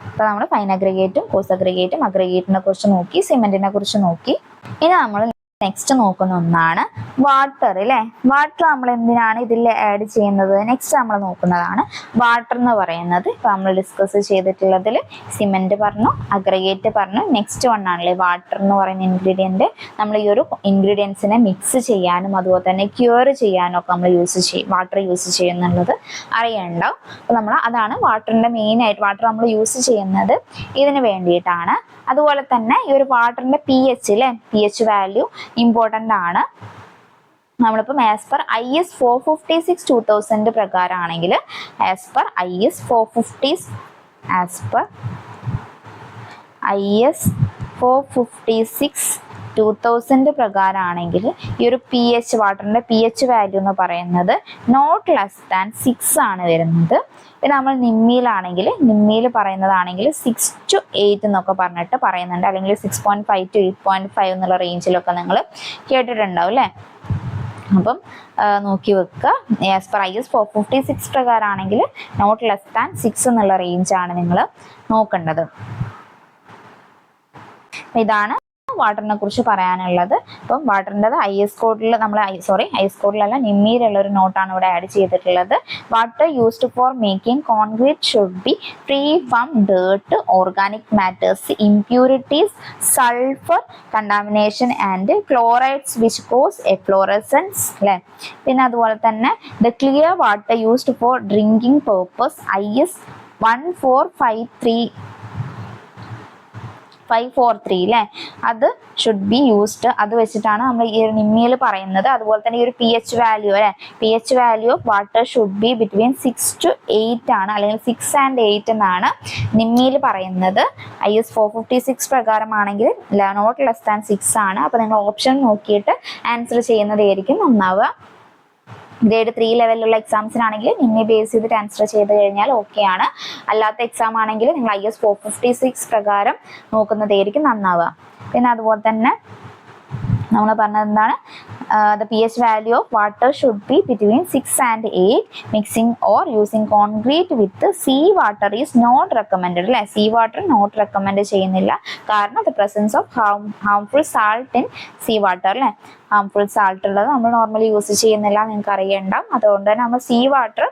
അപ്പോൾ നമ്മൾ ഫൈൻ അഗ്രിഗേറ്റും കോസ് അഗ്രിഗേറ്റും അഗ്രിഗേറ്റിനെ കുറിച്ച് നോക്കി, സിമെന്റിനെ കുറിച്ച് നോക്കി. ഇനി നമ്മൾ നെക്സ്റ്റ് നോക്കുന്ന ഒന്നാണ് വാട്ടർ അല്ലേ. വാട്ടർ നമ്മൾ എന്തിനാണ് ഇതിൽ ആഡ് ചെയ്യുന്നത്, നെക്സ്റ്റ് നമ്മൾ നോക്കുന്നതാണ് വാട്ടർ എന്ന് പറയുന്നത്. ഇപ്പോൾ നമ്മൾ ഡിസ്കസ് ചെയ്തിട്ടുള്ളതിൽ സിമെന്റ് പറഞ്ഞു, അഗ്രിഗേറ്റ് പറഞ്ഞു, നെക്സ്റ്റ് വണ്ണാണല്ലേ വാട്ടർ എന്ന് പറയുന്ന ഇൻഗ്രീഡിയൻറ്റ്. നമ്മൾ ഈ ഒരു ഇൻഗ്രീഡിയൻസിനെ മിക്സ് ചെയ്യാനും അതുപോലെ തന്നെ ക്യൂർ ചെയ്യാനും ഒക്കെ നമ്മൾ വാട്ടർ യൂസ് ചെയ്യുന്നുള്ളത് അറിയണ്ടാവും. അപ്പോൾ നമ്മൾ അതാണ് വാട്ടറിൻ്റെ മെയിനായിട്ട് വാട്ടർ നമ്മൾ യൂസ് ചെയ്യുന്നത് ഇതിന് വേണ്ടിയിട്ടാണ്. അതുപോലെ തന്നെ ഈ ഒരു വാട്ടറിൻ്റെ pH അല്ലേ, pH വാല്യൂ ഇമ്പോർട്ടൻ്റ് ആണ്. നമ്മളിപ്പം ആസ് പെർ IS 456/2000 പ്രകാരമാണെങ്കിൽ ആസ് പെർ IS 456/2000 പ്രകാരമാണെങ്കിൽ ഈ ഒരു വാട്ടറിൻ്റെ pH വാല്യൂ എന്ന് പറയുന്നത് നോട്ട് ലെസ് ദാൻ 6 ആണ് വരുന്നത്. പിന്നെ നമ്മൾ നിമ്മിയിൽ പറയുന്നതാണെങ്കിൽ 6 to 8 എന്നൊക്കെ പറഞ്ഞിട്ട് പറയുന്നുണ്ട്, അല്ലെങ്കിൽ 6.5 to 8.5 എന്നുള്ള റേഞ്ചിലൊക്കെ നിങ്ങൾ കേട്ടിട്ടുണ്ടാവും അല്ലേ. അപ്പം നോക്കി വെക്കുക. ആസ് പെർ IS 456 പ്രകാരമാണെങ്കിൽ നോട്ട് ലെസ് ദാൻ 6 എന്നുള്ള റേഞ്ചാണ് നിങ്ങൾ നോക്കേണ്ടത്. ഇതാണ് വാട്ടറിനെ കുറിച്ച് പറയാനുള്ളത്. അപ്പം വാട്ടറിൻ്റെ IS കോഡിൽ നമ്മൾ IS കോഡിലല്ല നിമ്മിയിലുള്ള ഒരു നോട്ടാണ് ഇവിടെ ആഡ് ചെയ്തിട്ടുള്ളത്. Water used for making concrete should be free from dirt, organic matters, impurities, sulphur contamination and chlorides which cos efflorescence അല്ലേ. പിന്നെ അതുപോലെ തന്നെ the clear water used for drinking purpose IS 543 അല്ലേ, അത് ഷുഡ് ബി യൂസ്ഡ്. അത് വെച്ചിട്ടാണ് നമ്മൾ ഈ നിമ്മിയിൽ പറയുന്നത്. അതുപോലെ തന്നെ ഈ ഒരു pH വാല്യൂ അല്ലെ, pH value of water should be between 6 to 8 ആണ്, അല്ലെങ്കിൽ 6 and 8 എന്നാണ് നിമ്മിയിൽ പറയുന്നത്. IS 456 പ്രകാരമാണെങ്കിൽ നോട്ട് ലെസ് ദാൻ 6 ആണ്. അപ്പോൾ നിങ്ങൾ ഓപ്ഷൻ നോക്കിയിട്ട് ആൻസർ ചെയ്യുന്നതായിരിക്കും നന്നാവുക. ഗ്രേഡ് 3 ലെവലിലുള്ള എക്സാംസിനാണെങ്കിൽ നിമ്മി ബേസ് ചെയ്തിട്ട് ആൻസർ ചെയ്ത് കഴിഞ്ഞാൽ ഓക്കെ ആണ്. അല്ലാത്ത എക്സാം ആണെങ്കിൽ നിങ്ങൾ IS 456 പ്രകാരം നോക്കുന്നതായിരിക്കും നന്നാവുക. പിന്നെ അതുപോലെ തന്നെ നമ്മൾ പറഞ്ഞത് എന്താണ്, the pH value of water should be between 6 and 8. Mixing or using concrete with sea water is not recommended അല്ലേ. sea water not recommend ചെയ്യുന്നില്ല, കാരണം the presence of harmful salt in sea water അല്ലേ. harmful salt ഉള്ളത് നമ്മൾ നോർമലി യൂസ് ചെയ്യുന്നില്ല, നിങ്ങൾക്ക് അറിയണ്ടാവും. അതുകൊണ്ട് തന്നെ നമ്മൾ sea water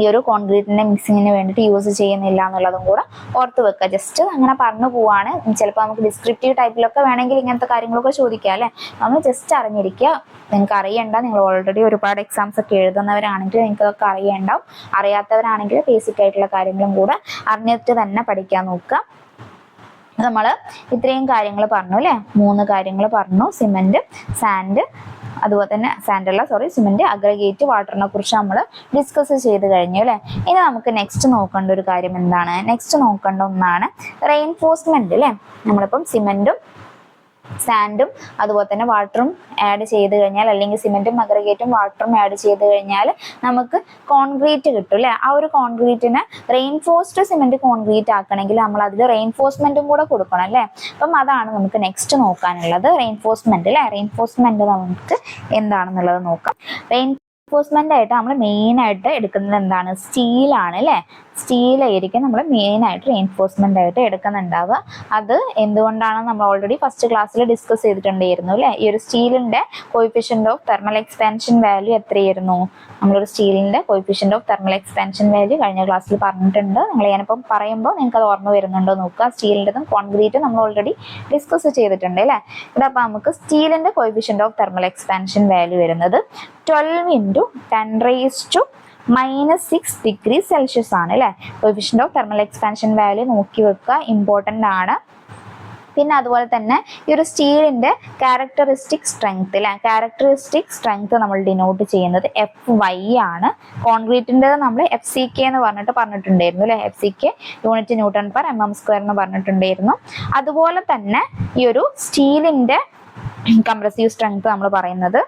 ഈ ഒരു കോൺക്രീറ്റിന്റെ മിക്സിങ്ങിന് വേണ്ടിയിട്ട് യൂസ് ചെയ്യുന്നില്ല എന്നുള്ളതും കൂടെ ഓർത്ത് വെക്കുക. ജസ്റ്റ് അങ്ങനെ പറഞ്ഞു പോവാണ്. ചിലപ്പോൾ നമുക്ക് ഡിസ്ക്രിപ്റ്റീവ് ടൈപ്പിലൊക്കെ വേണമെങ്കിൽ ഇങ്ങനത്തെ കാര്യങ്ങളൊക്കെ ചോദിക്കാം അല്ലേ. നമ്മൾ ജസ്റ്റ് അറിഞ്ഞിരിക്കുക. നിങ്ങൾക്ക് അറിയണ്ട, നിങ്ങൾ ഓൾറെഡി ഒരുപാട് എക്സാംസ് ഒക്കെ എഴുതുന്നവരാണെങ്കിൽ നിങ്ങൾക്ക് അതൊക്കെ അറിയണ്ടാവും. അറിയാത്തവരാണെങ്കിൽ ബേസിക് ആയിട്ടുള്ള കാര്യങ്ങളും കൂടെ അറിഞ്ഞിട്ട് തന്നെ പഠിക്കാൻ നോക്കുക. നമ്മൾ ഇത്രയും കാര്യങ്ങൾ പറഞ്ഞു അല്ലേ, 3 കാര്യങ്ങൾ പറഞ്ഞു. സിമെന്റ്, സാൻഡ്, അതുപോലെ തന്നെ സിമെന്റ്, അഗ്രഗേറ്റ്, വാട്ടറിനെ കുറിച്ച് നമ്മൾ ഡിസ്കസ് ചെയ്ത് കഴിഞ്ഞു അല്ലേ. ഇനി നമുക്ക് നെക്സ്റ്റ് നോക്കേണ്ട ഒരു കാര്യം എന്താണ്, നെക്സ്റ്റ് നോക്കേണ്ട ഒന്നാണ് റെയിൻഫോഴ്സ്മെന്റ് അല്ലേ. നമ്മളിപ്പം സിമെന്റും സാൻഡും അതുപോലെ തന്നെ വാട്ടറും ആഡ് ചെയ്ത് കഴിഞ്ഞാൽ, അല്ലെങ്കിൽ സിമെന്റും അഗ്രഗേറ്റും വാട്ടറും ആഡ് ചെയ്ത് കഴിഞ്ഞാൽ നമുക്ക് കോൺക്രീറ്റ് കിട്ടും അല്ലേ. ആ ഒരു കോൺക്രീറ്റിനെ റെയിൻഫോഴ്സ്ഡ് സിമെന്റ് കോൺക്രീറ്റ് ആക്കണമെങ്കിൽ നമ്മൾ അതിൽ റെയിൻഫോഴ്സ്മെന്റും കൂടെ കൊടുക്കണം അല്ലേ. അപ്പം അതാണ് നമുക്ക് നെക്സ്റ്റ് നോക്കാനുള്ളത്, റെയിൻഫോഴ്സ്മെന്റ് അല്ലേ. റെയിൻഫോഴ്സ്മെന്റ് നമുക്ക് എന്താണെന്നുള്ളത് നോക്കാം. റെയിൻഫോഴ്സ്മെന്റ് ആയിട്ട് നമ്മൾ മെയിൻ ആയിട്ട് എടുക്കുന്നത് എന്താണ്, സ്റ്റീലാണ് അല്ലേ. സ്റ്റീലായിരിക്കും നമ്മൾ മെയിൻ ആയിട്ട് റെയിൻഫോഴ്സ്മെന്റ് ആയിട്ട് എടുക്കുന്നുണ്ടാവുക. അത് എന്തുകൊണ്ടാണ് നമ്മൾ ഓൾറെഡി ഫസ്റ്റ് ക്ലാസ്സിൽ ഡിസ്കസ് ചെയ്തിട്ടുണ്ടായിരുന്നു അല്ലേ. ഈ ഒരു സ്റ്റീലിന്റെ coefficient of thermal expansion value എത്രയായിരുന്നു, നമ്മളൊരു സ്റ്റീലിന്റെ coefficient of thermal expansion value കഴിഞ്ഞ ക്ലാസ്സിൽ പറഞ്ഞിട്ടുണ്ട്. നിങ്ങൾ ഞാനിപ്പം പറയുമ്പോൾ നിങ്ങൾക്ക് അത് ഓർമ്മ വരുന്നുണ്ടോ നോക്കുക. സ്റ്റീലിൻ്റെതും കോൺക്രീറ്റും നമ്മൾ ഓൾറെഡി ഡിസ്കസ് ചെയ്തിട്ടുണ്ട് അല്ലേ. ഇവിടെ അപ്പോൾ നമുക്ക് സ്റ്റീലിന്റെ coefficient of thermal expansion value വരുന്നത് 12 × 10⁻⁻6 ഡിഗ്രി സെൽഷ്യസ് ആണ് അല്ലേ. Coefficient of thermal expansion value നോക്കി വെക്കുക, ഇമ്പോർട്ടൻ്റ് ആണ്. പിന്നെ അതുപോലെ തന്നെ ഈ ഒരു സ്റ്റീലിന്റെ ക്യാരക്ടറിസ്റ്റിക് സ്ട്രെങ്ത് അല്ലെ, ക്യാരക്ടറിസ്റ്റിക് സ്ട്രെങ്ത് നമ്മൾ ഡിനോട്ട് ചെയ്യുന്നത് FY ആണ്. കോൺക്രീറ്റിന്റെ നമ്മൾ FCK എന്ന് പറഞ്ഞിട്ടുണ്ടായിരുന്നു അല്ലെ. FCK unit newton per mm² എന്ന് പറഞ്ഞിട്ടുണ്ടായിരുന്നു. അതുപോലെ തന്നെ ഈ ഒരു സ്റ്റീലിന്റെ കംപ്രസീവ് സ്ട്രെങ്ത് നമ്മൾ പറയുന്നത്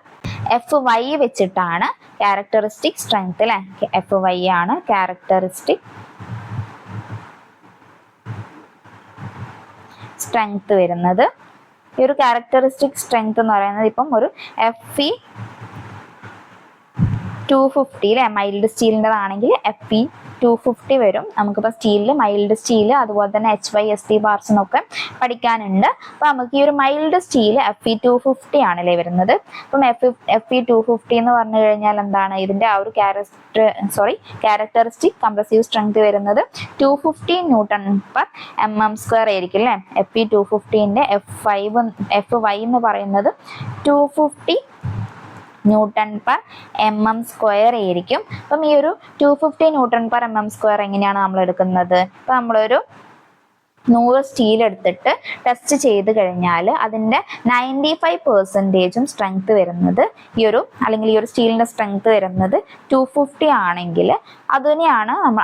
FY വെച്ചിട്ടാണ്. ക്യാരക്ടറിസ്റ്റിക് സ്ട്രെങ്ത് അല്ലെ, FY ആണ് ക്യാരക്ടറിസ്റ്റിക് സ്ട്രെങ്ത് വരുന്നത്. ഈ ഒരു ക്യാരക്ടറിസ്റ്റിക് സ്ട്രെങ്ത് എന്ന് പറയുന്നത് ഇപ്പം ഒരു FE 250 അല്ലെ, മൈൽഡ് സ്റ്റീലിൻ്റെതാണെങ്കിൽ FE 250 വരും. നമുക്കിപ്പോൾ സ്റ്റീലിൽ മൈൽഡ് സ്റ്റീൽ അതുപോലെ തന്നെ HYSD ബാർസ് എന്നൊക്കെ പഠിക്കാനുണ്ട്. അപ്പോൾ നമുക്ക് ഈ ഒരു മൈൽഡ് സ്റ്റീൽ FE 250 ആണല്ലേ വരുന്നത്. അപ്പം FE 250 എന്ന് പറഞ്ഞു കഴിഞ്ഞാൽ എന്താണ്, ഇതിൻ്റെ ആ ഒരു ക്യാരക്ടറിസ്റ്റിക് കംപ്രസീവ് സ്ട്രെങ്ത് വരുന്നത് 250 Nm² ആയിരിക്കും അല്ലേ. FE 250ൻ്റെ FY എന്ന് പറയുന്നത് 250 Nm² ആയിരിക്കും. അപ്പം ഈ ഒരു 250 Nm² എങ്ങനെയാണ് നമ്മൾ എടുക്കുന്നത്, ഇപ്പം നമ്മളൊരു 100 സ്റ്റീൽ എടുത്തിട്ട് ടെസ്റ്റ് ചെയ്ത് കഴിഞ്ഞാൽ അതിൻ്റെ 95% സ്ട്രെങ്ത് വരുന്നത് ഈ ഒരു സ്റ്റീലിൻ്റെ സ്ട്രെങ്ത് വരുന്നത് 250 ആണെങ്കിൽ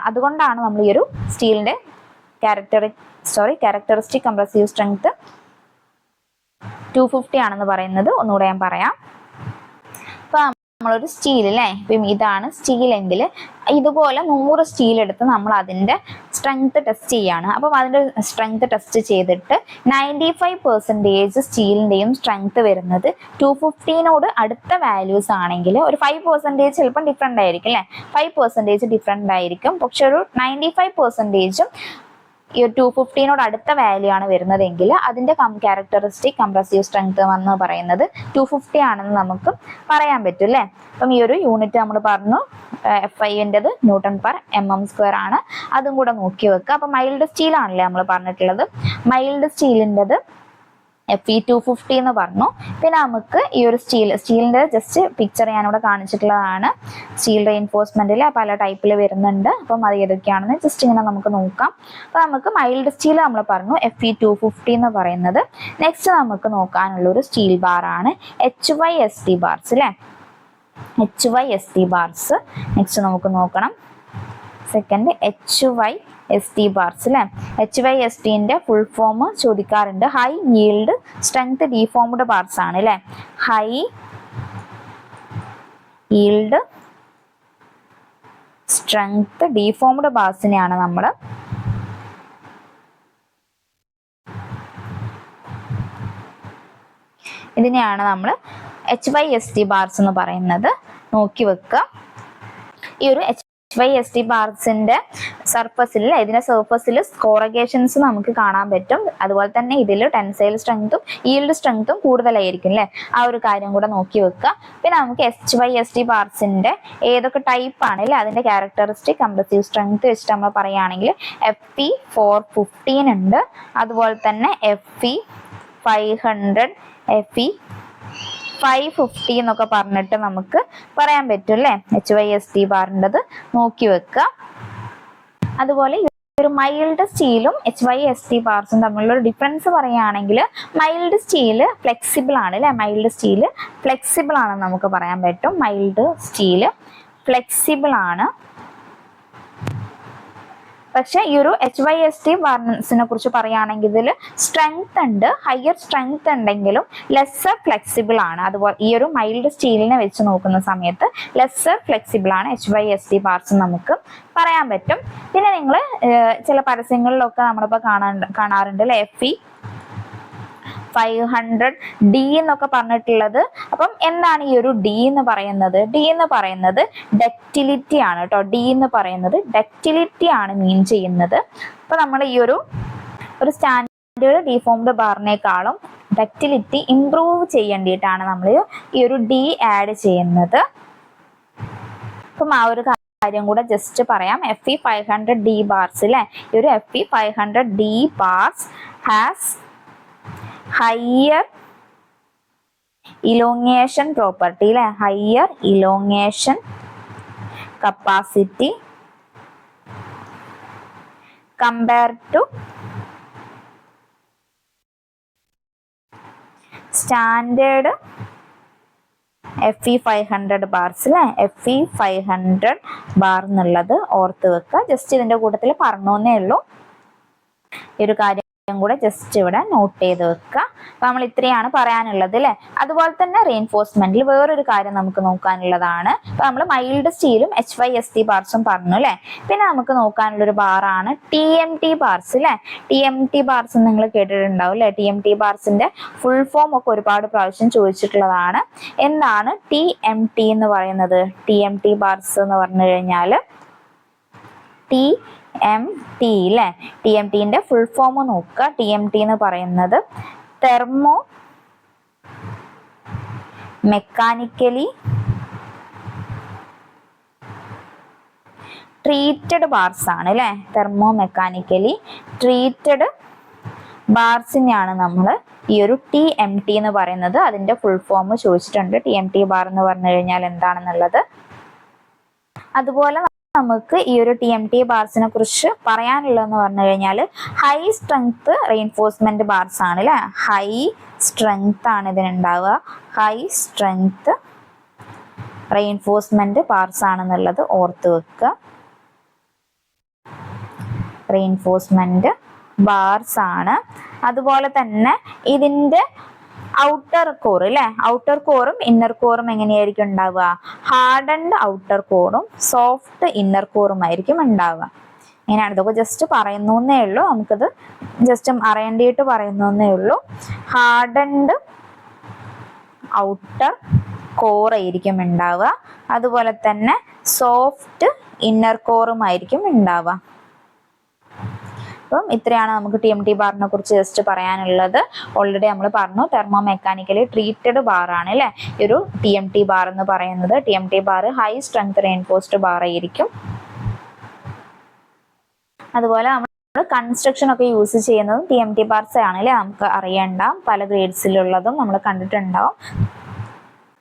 അതുകൊണ്ടാണ് നമ്മൾ ഈ ഒരു സ്റ്റീലിൻ്റെ ക്യാരക്ടറിസ്റ്റിക് കംപ്രസീവ് സ്ട്രെങ്ത് 250 ആണെന്ന് പറയുന്നത്. ഒന്നുകൂടെ ഞാൻ പറയാം. നമ്മളൊരു സ്റ്റീൽ അല്ലേ, ഇപ്പം ഇതാണ് സ്റ്റീൽ എങ്കിൽ ഇതുപോലെ 100 സ്റ്റീൽ എടുത്ത് നമ്മൾ അതിൻ്റെ സ്ട്രെങ്ത് ടെസ്റ്റ് ചെയ്യാണ്. അപ്പം അതിൻ്റെ സ്ട്രെങ്ത് ടെസ്റ്റ് ചെയ്തിട്ട് 95% സ്റ്റീലിൻ്റെയും സ്ട്രെങ്ത് വരുന്നത് 250 അടുത്ത വാല്യൂസ് ആണെങ്കിൽ ഒരു 5% ചിലപ്പം ഡിഫറെൻ്റ് ആയിരിക്കും അല്ലേ, 5% ഡിഫറെൻ്റ് ആയിരിക്കും. പക്ഷെ ഒരു 95% ഈ 250 അടുത്ത വാല്യൂ ആണ് വരുന്നതെങ്കിൽ അതിൻ്റെ ക്യാരക്ടറിസ്റ്റിക് കംപ്രസീവ് സ്ട്രെങ്ത് എന്ന് പറയുന്നത് 250 ആണെന്ന് നമുക്ക് പറയാൻ പറ്റും അല്ലേ. അപ്പം ഈ ഒരു യൂണിറ്റ് നമ്മൾ പറഞ്ഞു Fi-ൻ്റെത് Newton/mm² ആണ്. അതും കൂടെ നോക്കി വെക്കുക. അപ്പം മൈൽഡ് സ്റ്റീൽ ആണല്ലേ നമ്മൾ പറഞ്ഞിട്ടുള്ളത്. മൈൽഡ് സ്റ്റീലിൻ്റെത് Fe250 എന്ന് പറഞ്ഞു. പിന്നെ നമുക്ക് ഈ ഒരു സ്റ്റീലിൻ്റെ ജസ്റ്റ് പിക്ചർ ഞാനിവിടെ കാണിച്ചിട്ടുള്ളതാണ്. സ്റ്റീൽ റീഇൻഫോഴ്സ്മെന്റിൽ പല ടൈപ്പിൽ വരുന്നുണ്ട്. അപ്പം അത് ഏതൊക്കെയാണെന്ന് ജസ്റ്റ് ഇങ്ങനെ നമുക്ക് നോക്കാം. അപ്പോൾ നമുക്ക് മൈൽഡ് സ്റ്റീൽ നമ്മൾ പറഞ്ഞു Fe250 എന്ന് പറയുന്നത്. നെക്സ്റ്റ് നമുക്ക് നോക്കാനുള്ള ഒരു സ്റ്റീൽ ബാർ ആണ് HYSD ബാർസ് അല്ലേ, HYSD ബാർസ് നെക്സ്റ്റ് നമുക്ക് നോക്കണം. സെക്കൻഡ് HYSD ബാർസ് അല്ലേ. HYSDൻ്റെ ഫുൾ ഫോം ചോദിക്കാറുണ്ട്. High yielded strength deformed bars ആണ് അല്ലേ. ഹൈ yielded strength deformed ബാർസിനെയാണ് നമ്മൾ ഇതിനെയാണ് നമ്മൾ HYSD ബാർസ് എന്ന് പറയുന്നത്. നോക്കി വെക്കുക. ഈ ഒരു HYSD ബാർസിന്റെ സർഫസിൽ ഇതിന്റെ സർഫസിൽ കോറഗേഷൻസ് നമുക്ക് കാണാൻ പറ്റും. അതുപോലെ തന്നെ ഇതിൽ ടെൻസൈൽ സ്ട്രെങ്ത്തും ഈൽഡ് സ്ട്രെങ്ത്തും കൂടുതലായിരിക്കും അല്ലേ. ആ ഒരു കാര്യം കൂടെ നോക്കി വെക്കുക. പിന്നെ നമുക്ക് HYSD ബാർസിന്റെ ഏതൊക്കെ ടൈപ്പ് ആണ് അല്ലേ, അതിന്റെ ക്യാരക്ടറിസ്റ്റിക് കംപ്രസീവ് സ്ട്രെങ്ത് വെച്ചിട്ട് നമ്മൾ പറയുകയാണെങ്കിൽ Fe415 ഉണ്ട്. അതുപോലെ തന്നെ Fe500, Fe550 എന്നൊക്കെ പറഞ്ഞിട്ട് നമുക്ക് പറയാൻ പറ്റും അല്ലേ. HYSD ബാറിൻ്റെത് നോക്കി വെക്കുക. അതുപോലെ ഒരു മൈൽഡ് സ്റ്റീലും HYSD ബാർസും തമ്മിലുള്ള ഒരു ഡിഫറൻസ് പറയുകയാണെങ്കിൽ മൈൽഡ് സ്റ്റീല് ഫ്ലെക്സിബിൾ ആണ് അല്ലേ. മൈൽഡ് സ്റ്റീല് ഫ്ലെക്സിബിൾ ആണെന്ന് നമുക്ക് പറയാൻ പറ്റും. മൈൽഡ് സ്റ്റീല് ഫ്ലെക്സിബിൾ ആണ്. പക്ഷെ ഈ ഒരു HYSD ബാർസിനെ കുറിച്ച് പറയുകയാണെങ്കിൽ ഇതിൽ സ്ട്രെങ്ത് ഉണ്ട്, ഹയർ സ്ട്രെങ്ത് ഉണ്ടെങ്കിലും ലെസ്സർ ഫ്ലെക്സിബിൾ ആണ്. അതുപോലെ ഈ ഒരു മൈൽഡ് സ്റ്റീലിനെ വെച്ച് നോക്കുന്ന സമയത്ത് ലെസ്സർ ഫ്ലെക്സിബിൾ ആണ് HYSD ബാർസ് നമുക്ക് പറയാൻ പറ്റും. പിന്നെ നിങ്ങൾ ചില പരസ്യങ്ങളിലൊക്കെ നമ്മളിപ്പോൾ കാണാറുണ്ട് അല്ലേ, Fe500D എന്നൊക്കെ പറഞ്ഞിട്ടുള്ളത്. അപ്പം എന്താണ് ഈ ഒരു D എന്ന് പറയുന്നത്? D എന്ന് പറയുന്നത് ഡക്റ്റിലിറ്റി ആണ് കേട്ടോ. D എന്ന് പറയുന്നത് ഡക്റ്റിലിറ്റി ആണ് മീൻ ചെയ്യുന്നത്. അപ്പൊ നമ്മൾ ഈ ഒരു സ്റ്റാൻഡേർഡ് ഡീഫോംഡ് ബാറിനേക്കാളും ഡക്റ്റിലിറ്റി ഇംപ്രൂവ് ചെയ്യേണ്ടിയിട്ടാണ് നമ്മൾ ഈ ഒരു D ആഡ് ചെയ്യുന്നത്. അപ്പം ആ ഒരു കാര്യം കൂടെ ജസ്റ്റ് പറയാം. Fe500D ബാർസ് അല്ലേ, ഈ ഒരു Fe500D bars has higher elongation property അല്ലെ, higher elongation capacity compare to standard Fe500 bars അല്ലെ. Fe500 ബാർ എന്നുള്ളത് ഓർത്ത് വെക്കുക. ജസ്റ്റ് ഇതിന്റെ കൂട്ടത്തിൽ പറഞ്ഞേ ഉള്ളൂ. ഈ ഒരു കാര്യം കൂടെ ജസ്റ്റ് ഇവിടെ നോട്ട് ചെയ്ത് വെക്കുക. അപ്പൊ നമ്മൾ ഇത്രയാണ് പറയാനുള്ളത് അല്ലെ. അതുപോലെ തന്നെ റീഇൻഫോഴ്സ്മെന്റിൽ വേറൊരു കാര്യം നമുക്ക് നോക്കാനുള്ളതാണ്. അപ്പൊ നമ്മൾ മൈൽഡ് സ്റ്റീലും HYSD ബാർസും പറഞ്ഞു അല്ലെ. പിന്നെ നമുക്ക് നോക്കാനുള്ള ഒരു ബാറാണ് TMT ബാർസ് അല്ലെ. TMT ബാർസ് നിങ്ങൾ കേട്ടിട്ടുണ്ടാവും അല്ലെ. TMT ബാർസിന്റെ ഫുൾ ഫോം ഒക്കെ ഒരുപാട് പ്രാവശ്യം ചോദിച്ചിട്ടുള്ളതാണ്. എന്താണ് TMT എന്ന് പറയുന്നത്? TMT ബാർസ് എന്ന് പറഞ്ഞു കഴിഞ്ഞാൽ TMT അല്ലെ. TMTന്റെ ഫുൾ ഫോം നോക്കുക. TMT എന്ന് പറയുന്നത് തെർമോ മെക്കാനിക്കലി ട്രീറ്റഡ് ബാർസ് ആണ് അല്ലെ. തെർമോ മെക്കാനിക്കലി ട്രീറ്റഡ് ബാർസിനെയാണ് നമ്മൾ ഈ ഒരു TMT എന്ന് പറയുന്നത്. അതിന്റെ ഫുൾ ഫോം ചോദിച്ചിട്ടുണ്ട്. TMT ബാർ എന്ന് പറഞ്ഞു കഴിഞ്ഞാൽ എന്താണെന്നുള്ളത്. അതുപോലെ നമുക്ക് ഈ ഒരു TMT ബാർസിനെ കുറിച്ച് പറയാനുള്ളതെന്ന് പറഞ്ഞു കഴിഞ്ഞാൽ ഹൈ സ്ട്രെങ്ത് റീഇൻഫോഴ്സ്മെന്റ് ബാർസ് ആണ് അല്ലെ. ഹൈ സ്ട്രെങ്ത് ആണ് ഇതിനുണ്ടാവുക. ഹൈ സ്ട്രെങ്ത് റീഇൻഫോഴ്സ്മെന്റ് ബാർസ് ആണെന്നുള്ളത് ഓർത്ത് വെക്കുക. റീഇൻഫോഴ്സ്മെന്റ് ബാർസ് ആണ്. അതുപോലെ തന്നെ ഇതിന്റെ ഔട്ടർ കോർ അല്ലെ. ഔട്ടർ കോറും ഇന്നർ കോറും എങ്ങനെയായിരിക്കും ഉണ്ടാവുക? ഹാർഡൻഡ് ഔട്ടർ കോറും സോഫ്റ്റ് ഇന്നർ കോറും ആയിരിക്കും ഉണ്ടാവുക. ഇങ്ങനെയാണ്. ഇതൊക്കെ ജസ്റ്റ് പറയുന്നേ ഉള്ളൂ, നമുക്കത് ജസ്റ്റ് അറിയേണ്ടിയിട്ട് പറയുന്നേ ഉള്ളൂ. ഹാർഡൻഡ് ഔട്ടർ കോർ ആയിരിക്കും ഉണ്ടാവുക, അതുപോലെ തന്നെ സോഫ്റ്റ് ഇന്നർ കോറും ആയിരിക്കും ഉണ്ടാവുക. അപ്പം ഇത്രയാണ് നമുക്ക് TMT ബാറിനെ കുറിച്ച് ജസ്റ്റ് പറയാനുള്ളത്. ഓൾറെഡി നമ്മൾ പറഞ്ഞു തെർമോ മെക്കാനിക്കലി ട്രീറ്റഡ് ബാർ ആണ് അല്ലെ ഈ ഒരു TMT ബാർ എന്ന് പറയുന്നത്. TMT bar high strength reinforced bar ആയിരിക്കും. അതുപോലെ നമ്മൾ കൺസ്ട്രക്ഷൻ ഒക്കെ യൂസ് ചെയ്യുന്നതും TMT ബാർസ് ആണ് അല്ലെ, നമുക്ക് അറിയണ്ട പല ഗ്രേഡ്സിലുള്ളതും നമ്മൾ കണ്ടിട്ടുണ്ടാവും.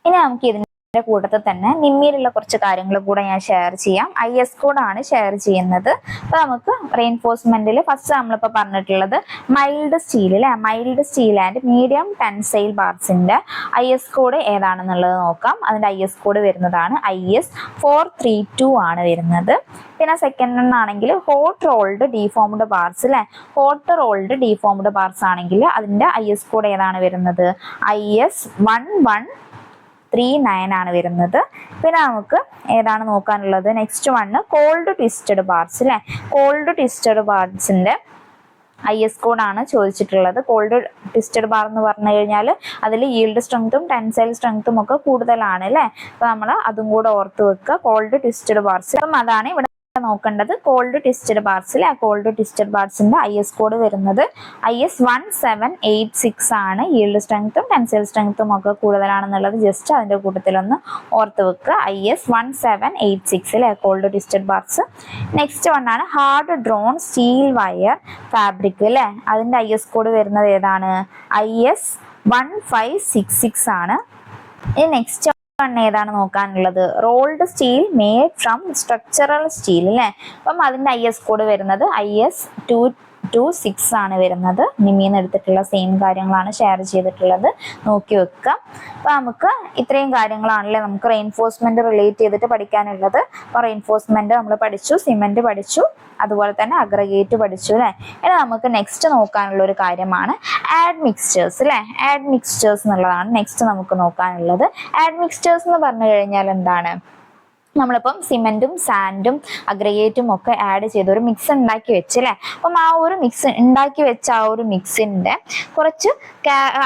ഇനി നമുക്ക് ഇതിന്റെ കൂട്ടത്തിൽ തന്നെ നിമ്മിയിലുള്ള കുറച്ച് കാര്യങ്ങൾ കൂടെ ഞാൻ ഷെയർ ചെയ്യാം. IS കോഡാണ് ഷെയർ ചെയ്യുന്നത്. അപ്പൊ നമുക്ക് റെയിൻഫോഴ്സ്മെന്റിൽ ഫസ്റ്റ് നമ്മളിപ്പോ പറഞ്ഞിട്ടുള്ളത് മൈൽഡ് സ്റ്റീൽ അല്ലെ, mild steel and medium tensile ബാർസിന്റെ IS കോഡ് ഏതാണെന്നുള്ളത് നോക്കാം. അതിന്റെ IS കോഡ് വരുന്നതാണ് IS 432 ആണ് വരുന്നത്. പിന്നെ സെക്കൻഡ് ആണെങ്കിൽ ഹോട്ട് റോൾഡ് ഡീഫോംഡ് ബാർസ് അല്ലെ, ഹോട്ട് റോൾഡ് ഡീഫോംഡ് ബാർസ് ആണെങ്കിൽ അതിന്റെ IS കോഡ് ഏതാണ് വരുന്നത്? IS 1139 ആണ് വരുന്നത്. പിന്നെ നമുക്ക് ഏതാണ് നോക്കാനുള്ളത്? Next one cold twisted bars അല്ലെ, കോൾഡ് ട്വിസ്റ്റഡ് ബാർസിന്റെ IS കോഡാണ് ചോദിച്ചിട്ടുള്ളത്. കോൾഡ് ട്വിസ്റ്റഡ് ബാർ എന്ന് പറഞ്ഞു കഴിഞ്ഞാൽ അതിൽ ഈൽഡ് സ്ട്രെങ്ത്തും ടെൻസൈൽ സ്ട്രെങ്ത്തും ഒക്കെ കൂടുതലാണ് അല്ലെ. അപ്പൊ നമ്മൾ അതും കൂടെ ഓർത്ത് വെക്കുക, കോൾഡ് ട്വിസ്റ്റഡ് ബാർസ്. അപ്പം അതാണ് ഇവിടെ നോക്കേണ്ടത്. കോൾഡ് ട്വിസ്റ്റഡ് ബാർസിൽ കോൾഡ് ട്വിസ്റ്റഡ് ബാർസിന്റെ IS കോഡ് വരുന്നത് IS 1786 ആണ്. ഈൽഡ് സ്ട്രെങ്ത്തും ടെൻസൈൽ സ്ട്രെങ്ത്തും ഒക്കെ കൂടുതലാണെന്നുള്ളത് ജസ്റ്റ് അതിന്റെ കൂട്ടത്തിലൊന്ന് ഓർത്ത് വെക്കുക. IS 1786 അല്ലെ കോൾഡ് ട്വിസ്റ്റഡ് ബാർസ്. നെക്സ്റ്റ് വണ്ണാണ് hard drawn steel wire fabric അല്ലെ, അതിന്റെ IS കോഡ് വരുന്നത് ഏതാണ്? IS 1566 ആണ്. ഇനി നെക്സ്റ്റ് ഏതാണ് നോക്കാനുള്ളത്? Rolled steel made from structural steel അല്ലെ. അപ്പം അതിന്റെ IS കോഡ് വരുന്നത് IS 226 ആണ് വരുന്നത്. നിമിന്ന് എടുത്തിട്ടുള്ള സെയിം കാര്യങ്ങളാണ് ഷെയർ ചെയ്തിട്ടുള്ളത്, നോക്കി വെക്കുക. അപ്പൊ നമുക്ക് ഇത്രയും കാര്യങ്ങളാണല്ലേ നമുക്ക് റെയിൻഫോഴ്സ്മെന്റ് റിലേറ്റ് ചെയ്തിട്ട് പഠിക്കാനുള്ളത്. അപ്പൊ റെയിൻഫോഴ്സ്മെന്റ് നമ്മൾ പഠിച്ചു, സിമെന്റ് പഠിച്ചു, അതുപോലെ തന്നെ അഗ്രഗേറ്റ് പഠിച്ചു അല്ലെ. ഇനി നമുക്ക് നെക്സ്റ്റ് നോക്കാനുള്ള ഒരു കാര്യമാണ് ആഡ്മിക്സ്ചേഴ്സ് അല്ലെ. ആഡ്മിക്സ്ചേഴ്സ് എന്നുള്ളതാണ് നെക്സ്റ്റ് നമുക്ക് നോക്കാനുള്ളത്. ആഡ്മിക്സ്ചേഴ്സ് എന്ന് പറഞ്ഞു കഴിഞ്ഞാൽ എന്താണ്? നമ്മളിപ്പം സിമെന്റും സാൻഡും അഗ്രഗേറ്റും ഒക്കെ ആഡ് ചെയ്ത് ഒരു മിക്സ് ഉണ്ടാക്കി വെച്ചല്ലേ. അപ്പം ആ ഒരു മിക്സ് ഉണ്ടാക്കി വെച്ച ആ ഒരു മിക്സിന്റെ കുറച്ച്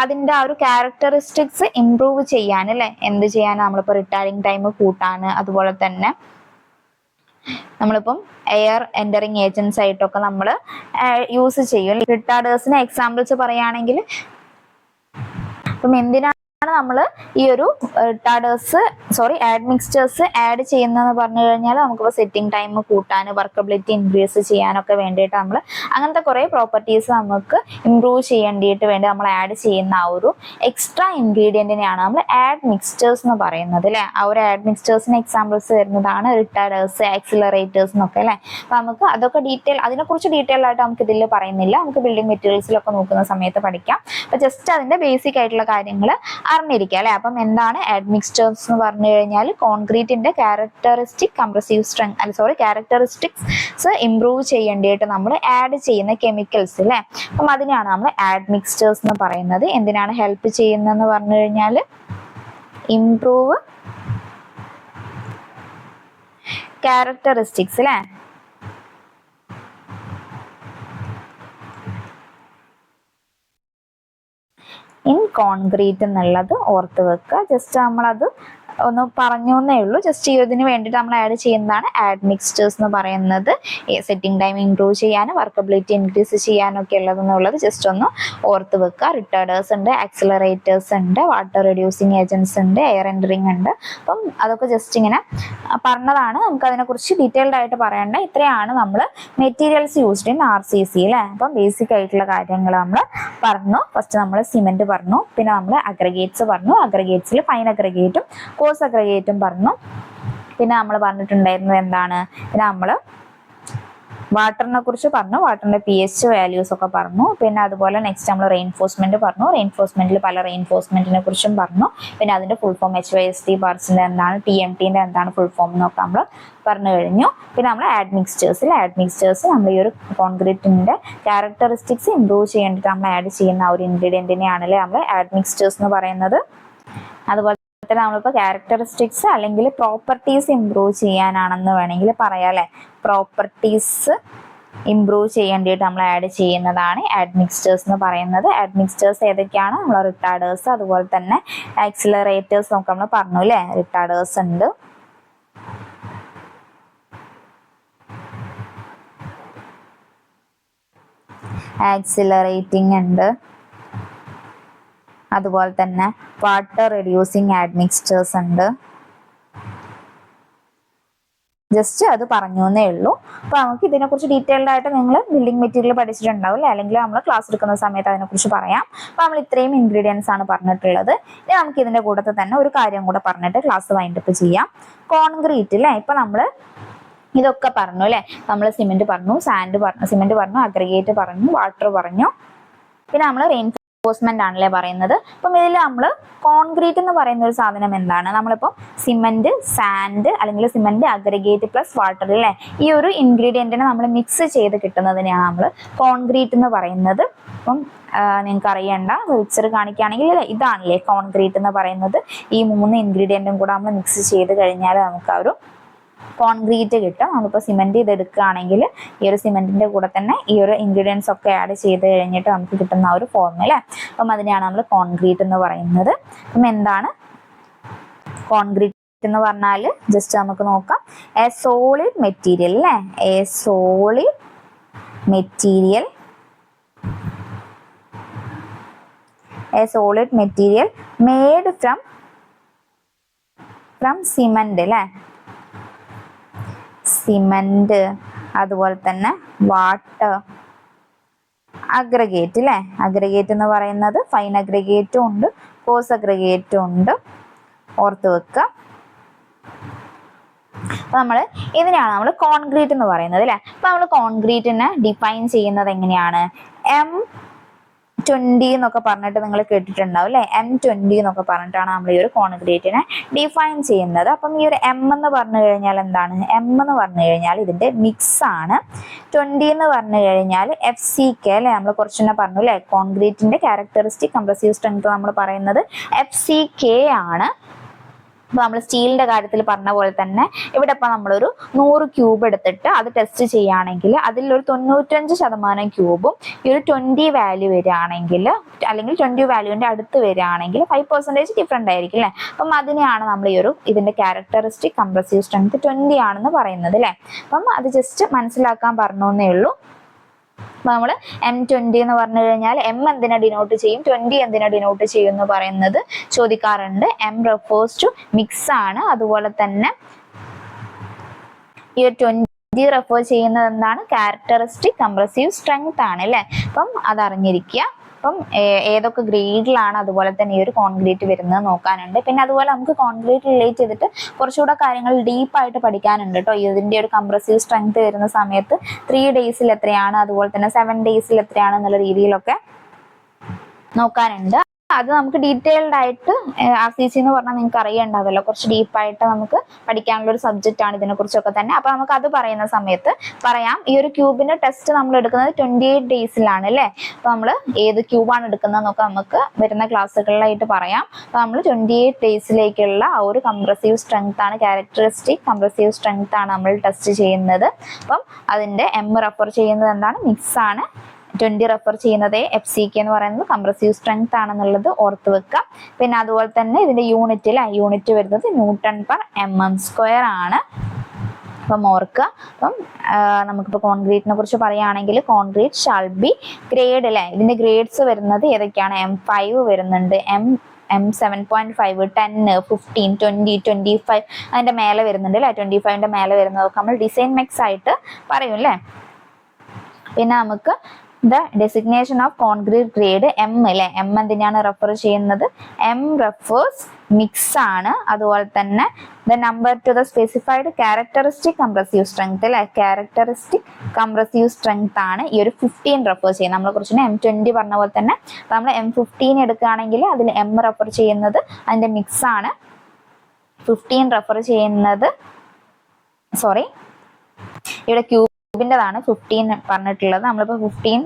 അതിന്റെ ആ ഒരു ക്യാരക്ടറിസ്റ്റിക്സ് ഇംപ്രൂവ് ചെയ്യാൻ അല്ലെ, എന്ത് ചെയ്യാൻ? നമ്മളിപ്പോൾ റിട്ടയറിംഗ് ടൈം കൂട്ടാണ്, അതുപോലെ തന്നെ നമ്മളിപ്പം എയർ എൻറ്ററിങ് ഏജൻസ് ആയിട്ടൊക്കെ നമ്മൾ യൂസ് ചെയ്യും. റിട്ടാർഡേഴ്സിന് എക്സാമ്പിൾസ് പറയുകയാണെങ്കിൽ അപ്പം എന്തിനാണ് നമ്മൾ ഈ ഒരു ആഡ്മിക്സ്ചേഴ്സ് ആഡ് ചെയ്യുന്നതെന്ന് പറഞ്ഞു കഴിഞ്ഞാൽ നമുക്കിപ്പോൾ സെറ്റിംഗ് ടൈം കൂട്ടാൻ, വർക്കബിലിറ്റി ഇൻക്രീസ് ചെയ്യാനൊക്കെ വേണ്ടിയിട്ട് നമ്മൾ അങ്ങനത്തെ കുറേ പ്രോപ്പർട്ടീസ് നമുക്ക് ഇംപ്രൂവ് ചെയ്യേണ്ടിയിട്ട് വേണ്ടി നമ്മൾ ആഡ് ചെയ്യുന്ന ആ ഒരു എക്സ്ട്രാ ഇൻഗ്രീഡിയൻറ്റിനെയാണ് നമ്മൾ ആഡ്മിക്സ്ചേഴ്സ് എന്ന് പറയുന്നത് അല്ലേ. ആ ഒരു ആഡ്മിക്സ്ചേഴ്സിന് എക്സാമ്പിൾസ് വരുന്നതാണ് റിട്ടാർഡേഴ്സ്, ആക്സിലറേറ്റേഴ്സ് എന്നൊക്കെ അല്ലേ. അപ്പോൾ നമുക്ക് അതൊക്കെ അതിനെക്കുറിച്ച് ഡീറ്റെയിൽ ആയിട്ട് നമുക്ക് ഇതിൽ പറയുന്നില്ല, നമുക്ക് ബിൽഡിംഗ് മെറ്റീരിയൽസിലൊക്കെ നോക്കുന്ന സമയത്ത് പഠിക്കാം. അപ്പോൾ ജസ്റ്റ് അതിൻ്റെ ബേസിക് ആയിട്ടുള്ള കാര്യങ്ങൾ അറിഞ്ഞിരിക്കുക അല്ലെ. അപ്പം എന്താണ് ആഡ്മിക്സ്ചേഴ്സ് എന്ന് പറഞ്ഞു കഴിഞ്ഞാൽ കോൺക്രീറ്റിന്റെ ക്യാരക്ടറിസ്റ്റിക്സ് ഇംപ്രൂവ് ചെയ്യേണ്ടിയിട്ട് നമ്മൾ ആഡ് ചെയ്യുന്ന കെമിക്കൽസ് അല്ലെ. അപ്പം അതിനാണ് നമ്മൾ ആഡ്മിക്സ്ചേഴ്സ് എന്ന് പറയുന്നത്. എന്തിനാണ് ഹെൽപ്പ് ചെയ്യുന്നതെന്ന് പറഞ്ഞു കഴിഞ്ഞാൽ ഇംപ്രൂവ് ക്യാരക്ടറിസ്റ്റിക്സ് അല്ലെ. ഇൻ കോൺക്രീറ്റ് എന്നുള്ളത് ഓർത്ത് വെക്കുക. ജസ്റ്റ് നമ്മളത് ഒന്ന് പറഞ്ഞേ ഉള്ളൂ. ജസ്റ്റ് ഇതിന് വേണ്ടിയിട്ട് നമ്മൾ ആഡ് ചെയ്യുന്നതാണ് ആഡ്മിക്സ്ചേഴ്സ് എന്ന് പറയുന്നത്. സെറ്റിംഗ് ടൈം ഇംപ്രൂവ് ചെയ്യാനും വർക്കബിലിറ്റി ഇൻക്രീസ് ചെയ്യാനൊക്കെ ഉള്ളതെന്നുള്ളത് ജസ്റ്റ് ഒന്ന് ഓർത്ത് വെക്കുക. റിട്ടാർഡേഴ്സ് ഉണ്ട്, ആക്സിലറേറ്റേഴ്സ് ഉണ്ട്, വാട്ടർ റെഡ്യൂസിങ് ഏജൻസ് ഉണ്ട്, എയർ എൻറ്ററിങ് ഉണ്ട്. അപ്പം അതൊക്കെ ജസ്റ്റ് ഇങ്ങനെ പറഞ്ഞതാണ്, നമുക്ക് അതിനെക്കുറിച്ച് ഡീറ്റെയിൽഡ് ആയിട്ട് പറയേണ്ട. ഇത്രയാണ് നമ്മൾ മെറ്റീരിയൽസ് യൂസ്ഡ് ഇൻ RCC അല്ലേ. അപ്പം ബേസിക് ആയിട്ടുള്ള കാര്യങ്ങൾ നമ്മൾ പറഞ്ഞു. ഫസ്റ്റ് നമ്മൾ സിമെന്റ് പറഞ്ഞു, പിന്നെ നമ്മൾ അഗ്രഗേറ്റ്സ് പറഞ്ഞു. അഗ്രഗേറ്റ്സിൽ ഫൈൻ അഗ്രഗേറ്റും കോഴ്സ് അഗ്രഗേറ്റും പറഞ്ഞു. പിന്നെ നമ്മൾ പറഞ്ഞിട്ടുണ്ടായിരുന്നത് എന്താണ്? പിന്നെ നമ്മൾ വാട്ടറിനെ കുറിച്ച് പറഞ്ഞു, വാട്ടറിന്റെ pH വാല്യൂസ് ഒക്കെ പറഞ്ഞു. പിന്നെ അതുപോലെ നെക്സ്റ്റ് നമ്മൾ റെയിൻഫോഴ്സ്മെന്റ് പറഞ്ഞു, റെയിൻഫോഴ്സ്മെന്റിൽ പല റെയിൻഫോഴ്സ്മെന്റിനെ കുറിച്ചും പറഞ്ഞു. പിന്നെ അതിന്റെ ഫുൾ ഫോം HYSD ബാർസിന്റെ എന്താണ്, TMTന്റെ എന്താണ് ഫുൾ ഫോം എന്നൊക്കെ നമ്മൾ പറഞ്ഞു കഴിഞ്ഞു. പിന്നെ നമ്മൾ ആഡ്മിക്സ്ചേഴ്സ് നമ്മൾ ഈ ഒരു കോൺക്രീറ്റിന്റെ ക്യാരക്ടറിസ്റ്റിക്സ് ഇംപ്രൂവ് ചെയ്യേണ്ടിട്ട് നമ്മൾ ആഡ് ചെയ്യുന്ന ഒരു ഇൻഗ്രീഡിയന്റിനെയാണല്ലേ നമ്മൾ ആഡ്മിക്സ്ചേഴ്സ് എന്ന് പറയുന്നത്. അതുപോലെ നമ്മളിപ്പോൾ ക്യാരക്ടറിസ്റ്റിക്സ് അല്ലെങ്കിൽ പ്രോപ്പർട്ടീസ് ഇംപ്രൂവ് ചെയ്യാനാണെന്ന് വേണമെങ്കിൽ പറയാം അല്ലെ. പ്രോപ്പർട്ടീസ് ഇംപ്രൂവ് ചെയ്യേണ്ടിയിട്ട് നമ്മൾ ആഡ് ചെയ്യുന്നതാണ് അഡ്മിക്സ്റ്റേഴ്സ് എന്ന് പറയുന്നത്. അഡ്മിക്സ്റ്റേഴ്സ് ഏതൊക്കെയാണ്? നമ്മൾ റിട്ടാർഡേഴ്സ്, അതുപോലെ തന്നെ ആക്സിലറേറ്റേഴ്സ് നമുക്ക് നമ്മൾ പറഞ്ഞു അല്ലേ. റിട്ടാർഡേഴ്സ് ഉണ്ട്, ആക്സിലറേറ്റിംഗ് ഉണ്ട്, അതുപോലെ തന്നെ വാട്ടർ റെഡ്യൂസിങ് ആഡ്മിക്സ്റ്റേഴ്സ് ഉണ്ട്. ജസ്റ്റ് അത് പറഞ്ഞു എന്നേ ഉള്ളൂ. അപ്പൊ നമുക്ക് ഇതിനെക്കുറിച്ച് ഡീറ്റെയിൽഡ് ആയിട്ട് നിങ്ങൾ ബിൽഡിംഗ് മെറ്റീരിയൽ പഠിച്ചിട്ടുണ്ടാവും അല്ലേ, അല്ലെങ്കിൽ നമ്മൾ ക്ലാസ് എടുക്കുന്ന സമയത്ത് അതിനെക്കുറിച്ച് പറയാം. അപ്പൊ നമ്മൾ ഇത്രയും ഇൻഗ്രീഡിയൻസ് ആണ് പറഞ്ഞിട്ടുള്ളത്. ഇനി നമുക്ക് ഇതിന്റെ കൂട്ടത്തിൽ തന്നെ ഒരു കാര്യം കൂടെ പറഞ്ഞിട്ട് ക്ലാസ് വൈൻഡപ്പ് ചെയ്യാം. കോൺക്രീറ്റ് അല്ലേ, ഇപ്പൊ നമ്മൾ ഇതൊക്കെ പറഞ്ഞു അല്ലെ. നമ്മൾ സിമെന്റ് പറഞ്ഞു, സാൻഡ് പറഞ്ഞു, സിമെന്റ് പറഞ്ഞു, അഗ്രിഗേറ്റ് പറഞ്ഞു, വാട്ടർ പറഞ്ഞു, പിന്നെ നമ്മൾ റെയിൻഫോഴ്സ്മെന്റ് ആണല്ലേ പറയുന്നത്. അപ്പം ഇതിൽ നമ്മൾ കോൺക്രീറ്റ് എന്ന് പറയുന്ന ഒരു സാധനം എന്താണ്? നമ്മളിപ്പോൾ സിമെന്റ്, സാൻഡ് അല്ലെങ്കിൽ സിമെന്റ്, അഗ്രിഗേറ്റ് പ്ലസ് വാട്ടർ അല്ലേ, ഈ ഒരു ഇൻഗ്രീഡിയന്റിനെ നമ്മൾ മിക്സ് ചെയ്ത് കിട്ടുന്നതിനെയാണ് നമ്മൾ കോൺക്രീറ്റ് എന്ന് പറയുന്നത്. അപ്പം നിങ്ങൾക്ക് അറിയണ്ട, പിക്ചർ കാണിക്കുകയാണെങ്കിൽ അല്ലേ, ഇതാണല്ലേ കോൺക്രീറ്റ് എന്ന് പറയുന്നത്. ഈ 3 ഇൻഗ്രീഡിയന്റും കൂടെ നമ്മൾ മിക്സ് ചെയ്ത് കഴിഞ്ഞാൽ നമുക്ക് ആ ഒരു കോൺക്രീറ്റ് കിട്ടും. നമ്മളിപ്പോൾ സിമെന്റ് ഇതെടുക്കുകയാണെങ്കിൽ ഈ ഒരു സിമെന്റിന്റെ കൂടെ തന്നെ ഈ ഒരു ഇൻഗ്രീഡിയൻസ് ഒക്കെ ആഡ് ചെയ്ത് കഴിഞ്ഞിട്ട് നമുക്ക് കിട്ടുന്ന ഒരു ഫോർമുല. അപ്പം അതിനെയാണ് നമ്മൾ കോൺക്രീറ്റ് എന്ന് പറയുന്നത്. അപ്പം എന്താണ് കോൺക്രീറ്റ് എന്ന് പറഞ്ഞാൽ ജസ്റ്റ് നമുക്ക് നോക്കാം. എ സോളിഡ് മെറ്റീരിയൽ അല്ലേ, A solid material, A solid material made from cement അല്ലേ, സിമെന്റ്, അതുപോലെ തന്നെ വാട്ടർ, അഗ്രഗേറ്റ് അല്ലേ. അഗ്രഗേറ്റ് എന്ന് പറയുന്നത് ഫൈൻ അഗ്രഗേറ്റും ഉണ്ട്, കോഴ്സ് അഗ്രഗേറ്റും ഉണ്ട്, ഓർത്ത് വെക്കുക. അപ്പൊ ഇതിനെയാണ് നമ്മൾ കോൺക്രീറ്റ് എന്ന് പറയുന്നത് അല്ലെ. അപ്പൊ നമ്മൾ കോൺക്രീറ്റിനെ ഡിഫൈൻ ചെയ്യുന്നത് എങ്ങനെയാണ്? M20 എന്നൊക്കെ പറഞ്ഞിട്ട് നിങ്ങൾ കേട്ടിട്ടുണ്ടാവും അല്ലെ. M20 എന്നൊക്കെ പറഞ്ഞിട്ടാണ് നമ്മൾ ഈ ഒരു കോൺക്രീറ്റിനെ ഡിഫൈൻ ചെയ്യുന്നത്. അപ്പം ഈ ഒരു M എന്ന് പറഞ്ഞു കഴിഞ്ഞാൽ എന്താണ്? M എന്ന് പറഞ്ഞു കഴിഞ്ഞാൽ ഇതിന്റെ മിക്സ് ആണ്. 20 എന്ന് പറഞ്ഞു കഴിഞ്ഞാൽ FCK അല്ലെ, നമ്മൾ കുറച്ചെന്നെ പറഞ്ഞു അല്ലെ. കോൺക്രീറ്റിന്റെ ക്യാരക്ടറിസ്റ്റിക് കംപ്രസീവ് സ്ട്രെങ്ത് നമ്മൾ പറയുന്നത് FCK ആണ്. അപ്പൊ നമ്മൾ സ്റ്റീലിന്റെ കാര്യത്തിൽ പറഞ്ഞ പോലെ തന്നെ ഇവിടെ ഇപ്പൊ നമ്മളൊരു 100 ക്യൂബ് എടുത്തിട്ട് അത് ടെസ്റ്റ് ചെയ്യുകയാണെങ്കിൽ അതിലൊരു 95% ക്യൂബും ഈ ഒരു 20 വാല്യൂ വരികയാണെങ്കിൽ, അല്ലെങ്കിൽ 20 വാല്യൂവിന്റെ അടുത്ത് വരികയാണെങ്കിൽ 5% ഡിഫറെന്റ് ആയിരിക്കും അല്ലെ. അപ്പം അതിനെയാണ് നമ്മൾ ഈ ഒരു ഇതിന്റെ ക്യാരക്ടറിസ്റ്റിക് കംപ്രസീവ് സ്ട്രെങ്ത് 20 ആണെന്ന് പറയുന്നത് അല്ലെ. അപ്പം അത് ജസ്റ്റ് മനസ്സിലാക്കാൻ പറഞ്ഞേ ഉള്ളൂ. അപ്പൊ നമ്മൾ M20 എന്ന് പറഞ്ഞു കഴിഞ്ഞാൽ M എന്തിനെ ഡിനോട്ട് ചെയ്യും, 20 എന്തിനെ ഡിനോട്ട് ചെയ്യും എന്ന് പറയുന്നത് ചോദിക്കാറുണ്ട്. M റെഫേഴ്സ് ടു മിക്സ് ആണ്. അതുപോലെ തന്നെ ഈ 20 റെഫർ ചെയ്യുന്നത് എന്താണ്? ക്യാരക്ടറിസ്റ്റിക് കംപ്രസീവ് സ്ട്രെങ്ത് ആണ് അല്ലെ. അപ്പം അതറിഞ്ഞിരിക്കുക. അപ്പം ഏതൊക്കെ ഗ്രേഡിലാണ് അതുപോലെ തന്നെ ഈ ഒരു കോൺക്രീറ്റ് വരുന്നത് നോക്കാനുണ്ട്. പിന്നെ അതുപോലെ നമുക്ക് കോൺക്രീറ്റ് റിലേറ്റ് ചെയ്തിട്ട് കുറച്ചുകൂടെ കാര്യങ്ങൾ ഡീപ്പായിട്ട് പഠിക്കാനുണ്ട് കേട്ടോ. ഇതിന്റെ ഒരു കംപ്രസീവ് സ്ട്രെങ്ത് വരുന്ന സമയത്ത് 3 ഡേയ്സിൽ എത്രയാണ്, അതുപോലെ തന്നെ 7 ഡേയ്സിൽ എത്രയാണ് എന്നുള്ള രീതിയിലൊക്കെ നോക്കാനുണ്ട്. അത് നമുക്ക് ഡീറ്റെയിൽഡ് ആയിട്ട് RCC എന്ന് പറഞ്ഞാൽ നിങ്ങൾക്ക് അറിയണ്ടാവല്ലോ, കുറച്ച് ഡീപ്പായിട്ട് നമുക്ക് പഠിക്കാനുള്ള ഒരു സബ്ജക്റ്റ് ആണ് ഇതിനെ കുറിച്ചൊക്കെ തന്നെ. അപ്പൊ നമുക്ക് അത് പറയുന്ന സമയത്ത് പറയാം. ഈ ഒരു ക്യൂബിന്റെ ടെസ്റ്റ് നമ്മൾ എടുക്കുന്നത് 28 ഡേയ്സിലാണ് അല്ലെ. അപ്പൊ നമ്മൾ ഏത് ക്യൂബാണ് എടുക്കുന്നതെന്നൊക്കെ നമുക്ക് വരുന്ന ക്ലാസ്സുകളിലായിട്ട് പറയാം. അപ്പൊ നമ്മൾ 28 ഡേയ്സിലേക്കുള്ള ആ ഒരു കംപ്രസീവ് സ്ട്രെങ്ത് ആണ്, ക്യാരക്ടറിസ്റ്റിക് കംപ്രസീവ് സ്ട്രെങ്ത് ആണ് നമ്മൾ ടെസ്റ്റ് ചെയ്യുന്നത്. അപ്പം അതിന്റെ M റെഫർ ചെയ്യുന്നത് എന്താണ്? മിക്സ് ആണ്. 20 റെഫർ ചെയ്യുന്നത് FCK എന്ന് പറയുന്നത് കംപ്രസീവ് സ്ട്രെങ്ത് ആണെന്നുള്ളത് ഓർത്ത് വെക്കുക. പിന്നെ അതുപോലെ തന്നെ ഇതിന്റെ യൂണിറ്റ് വരുന്നത് Newton/mm² ആണ്. അപ്പം ഓർക്കുക. അപ്പം നമുക്കിപ്പോൾ കോൺക്രീറ്റിനെ കുറിച്ച് പറയുകയാണെങ്കിൽ കോൺക്രീറ്റ് ഷാൾ ബി ഗ്രേഡ് അല്ലെ. ഇതിന്റെ ഗ്രേഡ്സ് വരുന്നത് ഏതൊക്കെയാണ്? M5 വരുന്നുണ്ട്, M7.5, 10, 15, 20, 25 അതിന്റെ മേലെ വരുന്നുണ്ട് അല്ലെ. 25ന്റെ മേലെ വരുന്നതൊക്കെ നമ്മൾ ഡിസൈൻ മെക്സ് ആയിട്ട് പറയും അല്ലെ. പിന്നെ നമുക്ക് the designation of concrete grade M അല്ലെ. M എന്തിനാണ് റെഫർ ചെയ്യുന്നത്? M refers മിക്സ് ആണ്. അതുപോലെ തന്നെ the number to the specified characteristic compressive strength അല്ലെ. ക്യാരക്ടറിസ്റ്റിക് കംപ്രസീവ് സ്ട്രെങ്ത് ആണ് ഈ ഒരു 15 റെഫർ ചെയ്യുന്നത്. നമ്മൾ കുറച്ച് M20 പറഞ്ഞ പോലെ തന്നെ നമ്മൾ M15 എടുക്കുകയാണെങ്കിൽ അതിൽ M റെഫർ ചെയ്യുന്നത് അതിന്റെ മിക്സ് ആണ്. 15 റെഫർ ചെയ്യുന്നത് ഇവിടെ ക്യൂബിൻ്റെതാണ് 15 പറഞ്ഞിട്ടുള്ളത്. നമ്മളിപ്പോൾ 15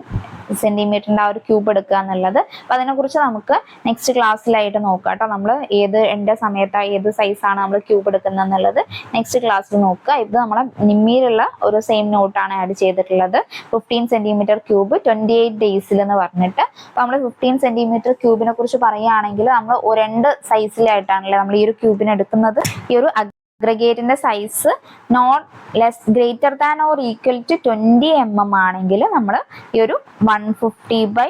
സെന്റിമീറ്ററിന്റെ ആ ഒരു ക്യൂബ് എടുക്കുക എന്നുള്ളത്. അപ്പൊ അതിനെക്കുറിച്ച് നമുക്ക് നെക്സ്റ്റ് ക്ലാസ്സിലായിട്ട് നോക്കാം കേട്ടോ. നമ്മൾ ഏത് സമയത്ത് ഏത് സൈസാണ് നമ്മൾ ക്യൂബ് എടുക്കുന്നത് എന്നുള്ളത് നെക്സ്റ്റ് ക്ലാസ്സിൽ നോക്കുക. ഇത് നമ്മളെ നിമ്മിയിലുള്ള ഒരു സെയിം നോട്ടാണ് ആഡ് ചെയ്തിട്ടുള്ളത്. 15 സെന്റിമീറ്റർ ക്യൂബ് 28 ഡേയ്സിൽ എന്ന് പറഞ്ഞിട്ട്. അപ്പൊ നമ്മൾ 15 സെന്റിമീറ്റർ ക്യൂബിനെ കുറിച്ച് പറയുകയാണെങ്കിൽ നമ്മൾ 2 സൈസിലായിട്ടാണല്ലേ നമ്മൾ ഈ ഒരു ക്യൂബിന് എടുക്കുന്നത്. ഈ ഒരു അഗ്രഗേറ്റിന്റെ size not less greater than or equal to 20 mm ആണെങ്കിൽ നമ്മൾ ഈ ഒരു 150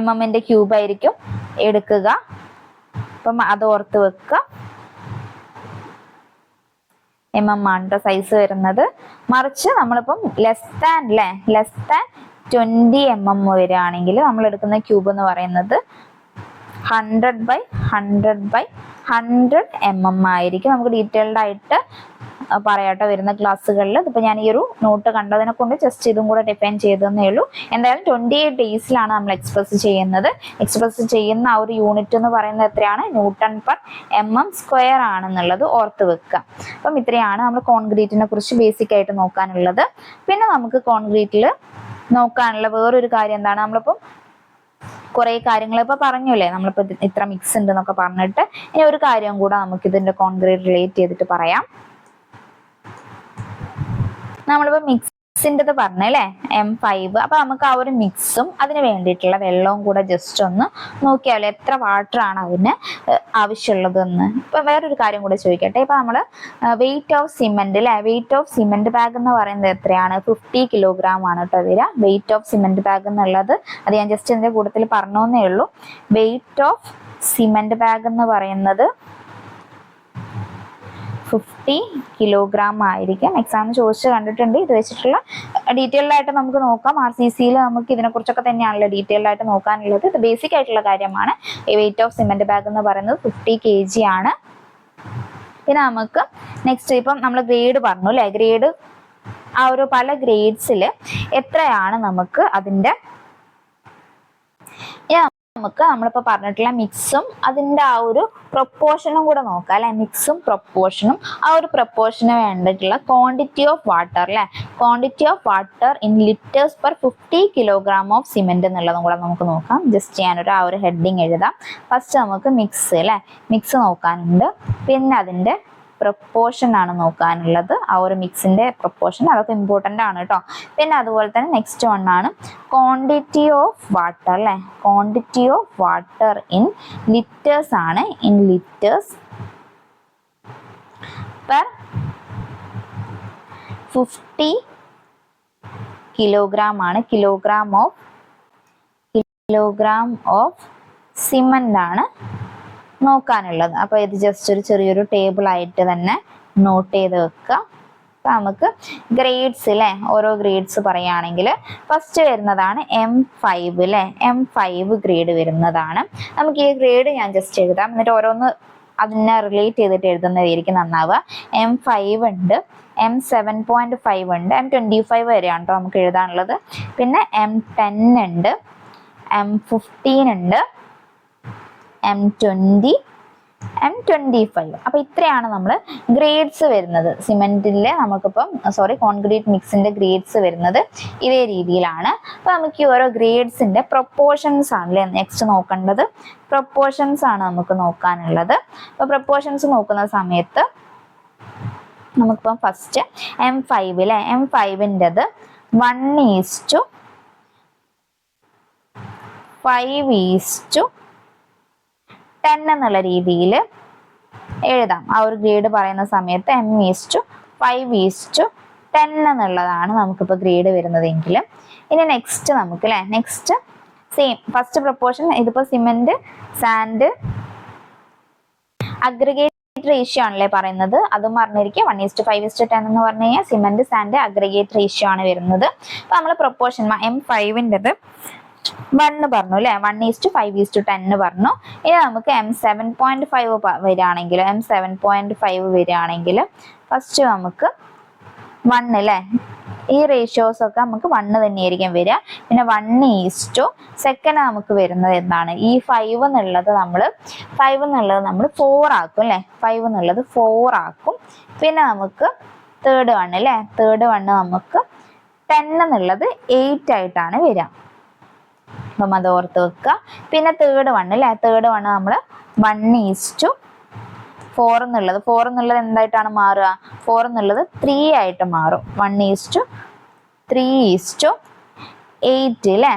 mm ക്യൂബ് ആയിരിക്കും എടുക്കുക. അപ്പം അത് ഓർത്ത് വെക്കുക. ആണ് സൈസ് വരുന്നത്. മറിച്ച് നമ്മളിപ്പം ലെസ് ദാൻ 20 mm വരികയാണെങ്കിൽ നമ്മൾ എടുക്കുന്ന ക്യൂബ് എന്ന് പറയുന്നത് 100 mm ആയിരിക്കും. നമുക്ക് ഡീറ്റെയിൽഡ് ആയിട്ട് പറയാട്ടോ വരുന്ന ക്ലാസ്സുകളിൽ. ഇതിപ്പോൾ ഞാൻ ഈ ഒരു നോട്ട് കണ്ടതിനെ കൊണ്ട് ജസ്റ്റ് ഇതും കൂടെ ഡിഫൈൻ ചെയ്തതേ ഉള്ളൂ. എന്തായാലും 28 ഡേയ്സിലാണ് നമ്മൾ എക്സ്പ്രസ് ചെയ്യുന്നത്. എക്സ്പ്രസ് ചെയ്യുന്ന ആ ഒരു യൂണിറ്റ് എന്ന് പറയുന്നത് എത്രയാണ്? Newton/mm² ആണെന്നുള്ളത് ഓർത്ത് വെക്കുക. അപ്പം ഇത്രയാണ് നമ്മൾ കോൺക്രീറ്റിനെ കുറിച്ച് ബേസിക് ആയിട്ട് നോക്കാനുള്ളത്. പിന്നെ നമുക്ക് കോൺക്രീറ്റിൽ നോക്കാനുള്ള വേറൊരു കാര്യം എന്താണ്? നമ്മളിപ്പം കുറെ കാര്യങ്ങൾ ഇപ്പൊ പറഞ്ഞല്ലേ, നമ്മളിപ്പോ ഇത്ര മിക്സ് ഉണ്ട് എന്നൊക്കെ പറഞ്ഞിട്ട്. ഇനി ഒരു കാര്യം കൂടെ നമുക്ക് ഇതിന്റെ കോൺക്രീറ്റ് റിലേറ്റ് ചെയ്തിട്ട് പറയാം. നമ്മളിപ്പോ മിക്സിൻ്റെത് പറഞ്ഞല്ലേ M5. അപ്പൊ നമുക്ക് ആ ഒരു മിക്സും അതിന് വേണ്ടിയിട്ടുള്ള വെള്ളവും കൂടെ ജസ്റ്റ് ഒന്ന് നോക്കിയാലോ, എത്ര വാട്ടർ ആണ് അതിന് ആവശ്യമുള്ളതെന്ന്. ഇപ്പൊ വേറൊരു കാര്യം കൂടെ ചോദിക്കട്ടെ. ഇപ്പൊ നമ്മള് വെയിറ്റ് ഓഫ് സിമെന്റ് അല്ലെ, വെയിറ്റ് ഓഫ് സിമെന്റ് ബാഗ് എന്ന് പറയുന്നത് എത്രയാണ്? 50 കിലോഗ്രാം ആണ് കേട്ടോ വരിക വെയിറ്റ് ഓഫ് സിമെന്റ് ബാഗ് എന്നുള്ളത്. അത് ഞാൻ ജസ്റ്റ് ഇതിന്റെ കൂട്ടത്തിൽ പറഞ്ഞേ ഉള്ളൂ. വെയിറ്റ് ഓഫ് സിമെന്റ് ബാഗ് എന്ന് പറയുന്നത് 50 കിലോഗ്രാം ആയിരിക്കും. എക്സാമിന് ചോദിച്ച് കണ്ടിട്ടുണ്ട്. ഇത് വെച്ചിട്ടുള്ള ഡീറ്റെയിൽഡ് ആയിട്ട് നമുക്ക് നോക്കാം. RCCയിൽ നമുക്ക് ഇതിനെക്കുറിച്ചൊക്കെ തന്നെയാണല്ലോ ഡീറ്റെയിൽഡ് ആയിട്ട് നോക്കാനുള്ളത്. ഇത് ബേസിക് ആയിട്ടുള്ള കാര്യമാണ്. വെയിറ്റ് ഓഫ് സിമെന്റ് ബാഗ് എന്ന് പറയുന്നത് 50 kg ആണ്. പിന്നെ നമുക്ക് നെക്സ്റ്റ് ഇപ്പം നമ്മൾ ഗ്രേഡ് പറഞ്ഞു അല്ലേ, ഗ്രേഡ് ആ ഒരു പല ഗ്രേഡ്സിൽ എത്രയാണ് നമുക്ക് അതിൻ്റെ നമുക്ക് നമ്മളിപ്പോൾ പറഞ്ഞിട്ടുള്ള മിക്സും അതിൻ്റെ ആ ഒരു പ്രൊപ്പോർഷനും കൂടെ നോക്കാം അല്ലെ. മിക്സും പ്രൊപ്പോർഷനും ആ ഒരു പ്രൊപ്പോർഷന് വേണ്ടിയിട്ടുള്ള ക്വാണ്ടിറ്റി ഓഫ് വാട്ടർ അല്ലെ, quantity of water in litres per 50 kilogram of cement എന്നുള്ളതും കൂടെ നമുക്ക് നോക്കാം. ജസ്റ്റ് ഞാനൊരു ആ ഒരു ഹെഡിങ് എഴുതാം. ഫസ്റ്റ് നമുക്ക് മിക്സ് അല്ലെ, മിക്സ് നോക്കാനുണ്ട്. പിന്നെ അതിൻ്റെ പ്രൊപ്പോർഷൻ ആണ് നോക്കാനുള്ളത്. ആ ഒരു മിക്സിന്റെ പ്രൊപ്പോർഷൻ അതൊക്കെ ഇമ്പോർട്ടൻ്റ് ആണ് കേട്ടോ. പിന്നെ അതുപോലെ തന്നെ നെക്സ്റ്റ് വൺ ആണ് ക്വാണ്ടിറ്റി ഓഫ് വാട്ടർ അല്ലെ, quantity of water in litres ആണ്, ഇൻ ലിറ്റേഴ്സ് പെർ 50 കിലോഗ്രാം ആണ്, കിലോഗ്രാം ഓഫ് സിമന്റ് ആണ് നോക്കാനുള്ളത്. അപ്പോൾ ഇത് ജസ്റ്റ് ഒരു ചെറിയൊരു ടേബിൾ ആയിട്ട് തന്നെ നോട്ട് ചെയ്ത് വെക്കുക. അപ്പം നമുക്ക് ഗ്രേഡ്സ് അല്ലേ, ഓരോ ഗ്രേഡ്സ് പറയുകയാണെങ്കിൽ ഫസ്റ്റ് വരുന്നതാണ് M5 അല്ലേ, M5 ഗ്രേഡ് വരുന്നതാണ്. നമുക്ക് ഈ ഗ്രേഡ് ഞാൻ ജസ്റ്റ് എഴുതാം, എന്നിട്ട് ഓരോന്ന് അതിനെ റിലേറ്റ് ചെയ്തിട്ട് എഴുതുന്നതായിരിക്കും നന്നാവുക. M5 ഉണ്ട്, M7.5 ഉണ്ട്, M25 വരെയാണ് കേട്ടോ നമുക്ക് എഴുതാനുള്ളത്. പിന്നെ M10 ഉണ്ട്, M15 ഉണ്ട്, M20, M25. അപ്പോൾ ഇത്രയാണ് നമ്മൾ ഗ്രേഡ്സ് വരുന്നത് സിമെന്റിലെ. നമുക്കിപ്പം കോൺക്രീറ്റ് മിക്സിന്റെ ഗ്രേഡ്സ് വരുന്നത് ഇതേ രീതിയിലാണ്. അപ്പോൾ നമുക്ക് ഈ ഓരോ ഗ്രേഡ്സിന്റെ പ്രൊപ്പോർഷൻസ് ആണല്ലേ നെക്സ്റ്റ് നോക്കേണ്ടത്. പ്രൊപ്പോർഷൻസ് ആണ് നമുക്ക് നോക്കാനുള്ളത്. അപ്പോൾ പ്രൊപ്പോർഷൻസ് നോക്കുന്ന സമയത്ത് നമുക്കിപ്പം ഫസ്റ്റ് M5 അല്ലേ, M5ൻ്റെത് 1:5:10 എന്നുള്ള രീതിയിൽ എഴുതാം. ആ ഒരു ഗ്രേഡ് പറയുന്ന സമയത്ത് M:5:10 എന്നുള്ളതാണ് നമുക്കിപ്പോൾ ഗ്രേഡ് വരുന്നതെങ്കിൽ. ഇനി നെക്സ്റ്റ് നമുക്ക് അല്ലേ, നെക്സ്റ്റ് സെയിം ഫസ്റ്റ് പ്രൊപ്പോർഷൻ. ഇതിപ്പോൾ സിമെന്റ് സാൻഡ് അഗ്രിഗേറ്റ് റേഷ്യോ ആണല്ലേ പറയുന്നത്. അതും പറഞ്ഞിരിക്കുക 1:5:10 എന്ന് പറഞ്ഞു കഴിഞ്ഞാൽ സിമെന്റ് സാൻഡ് അഗ്രിഗേറ്റ് റേഷ്യോ ആണ് വരുന്നത്. അപ്പോൾ നമ്മൾ പ്രൊപ്പോർഷൻ M5ൻ്റെത് 1 പറഞ്ഞു അല്ലെ, 1:5:10 പറഞ്ഞു. ഇനി നമുക്ക് M7.5 വരികയാണെങ്കിൽ ഫസ്റ്റ് നമുക്ക് 1 അല്ലേ, ഈ റേഷ്യോസ് ഒക്കെ നമുക്ക് 1 തന്നെയായിരിക്കും വരിക. പിന്നെ 1:, സെക്കൻഡ് നമുക്ക് വരുന്നത് എന്താണ്, ഈ 5 എന്നുള്ളത് നമ്മൾ 4 ആക്കും അല്ലെ, 5 എന്നുള്ളത് 4 ആക്കും. പിന്നെ നമുക്ക് തേർഡ് വൺ അല്ലേ, തേർഡ് വൺ നമുക്ക് 10 എന്നുള്ളത് 8 ആയിട്ടാണ് വരിക. അപ്പം അത് ഓർത്ത് വെക്കുക. പിന്നെ തേർഡ് വൺ അല്ലേ, തേർഡ് വൺ നമ്മൾ 1:4 എന്നുള്ളത് എന്തായിട്ടാണ് മാറുക, 4 എന്നുള്ളത് 3 ആയിട്ട് മാറും. 1:3:8 അല്ലേ,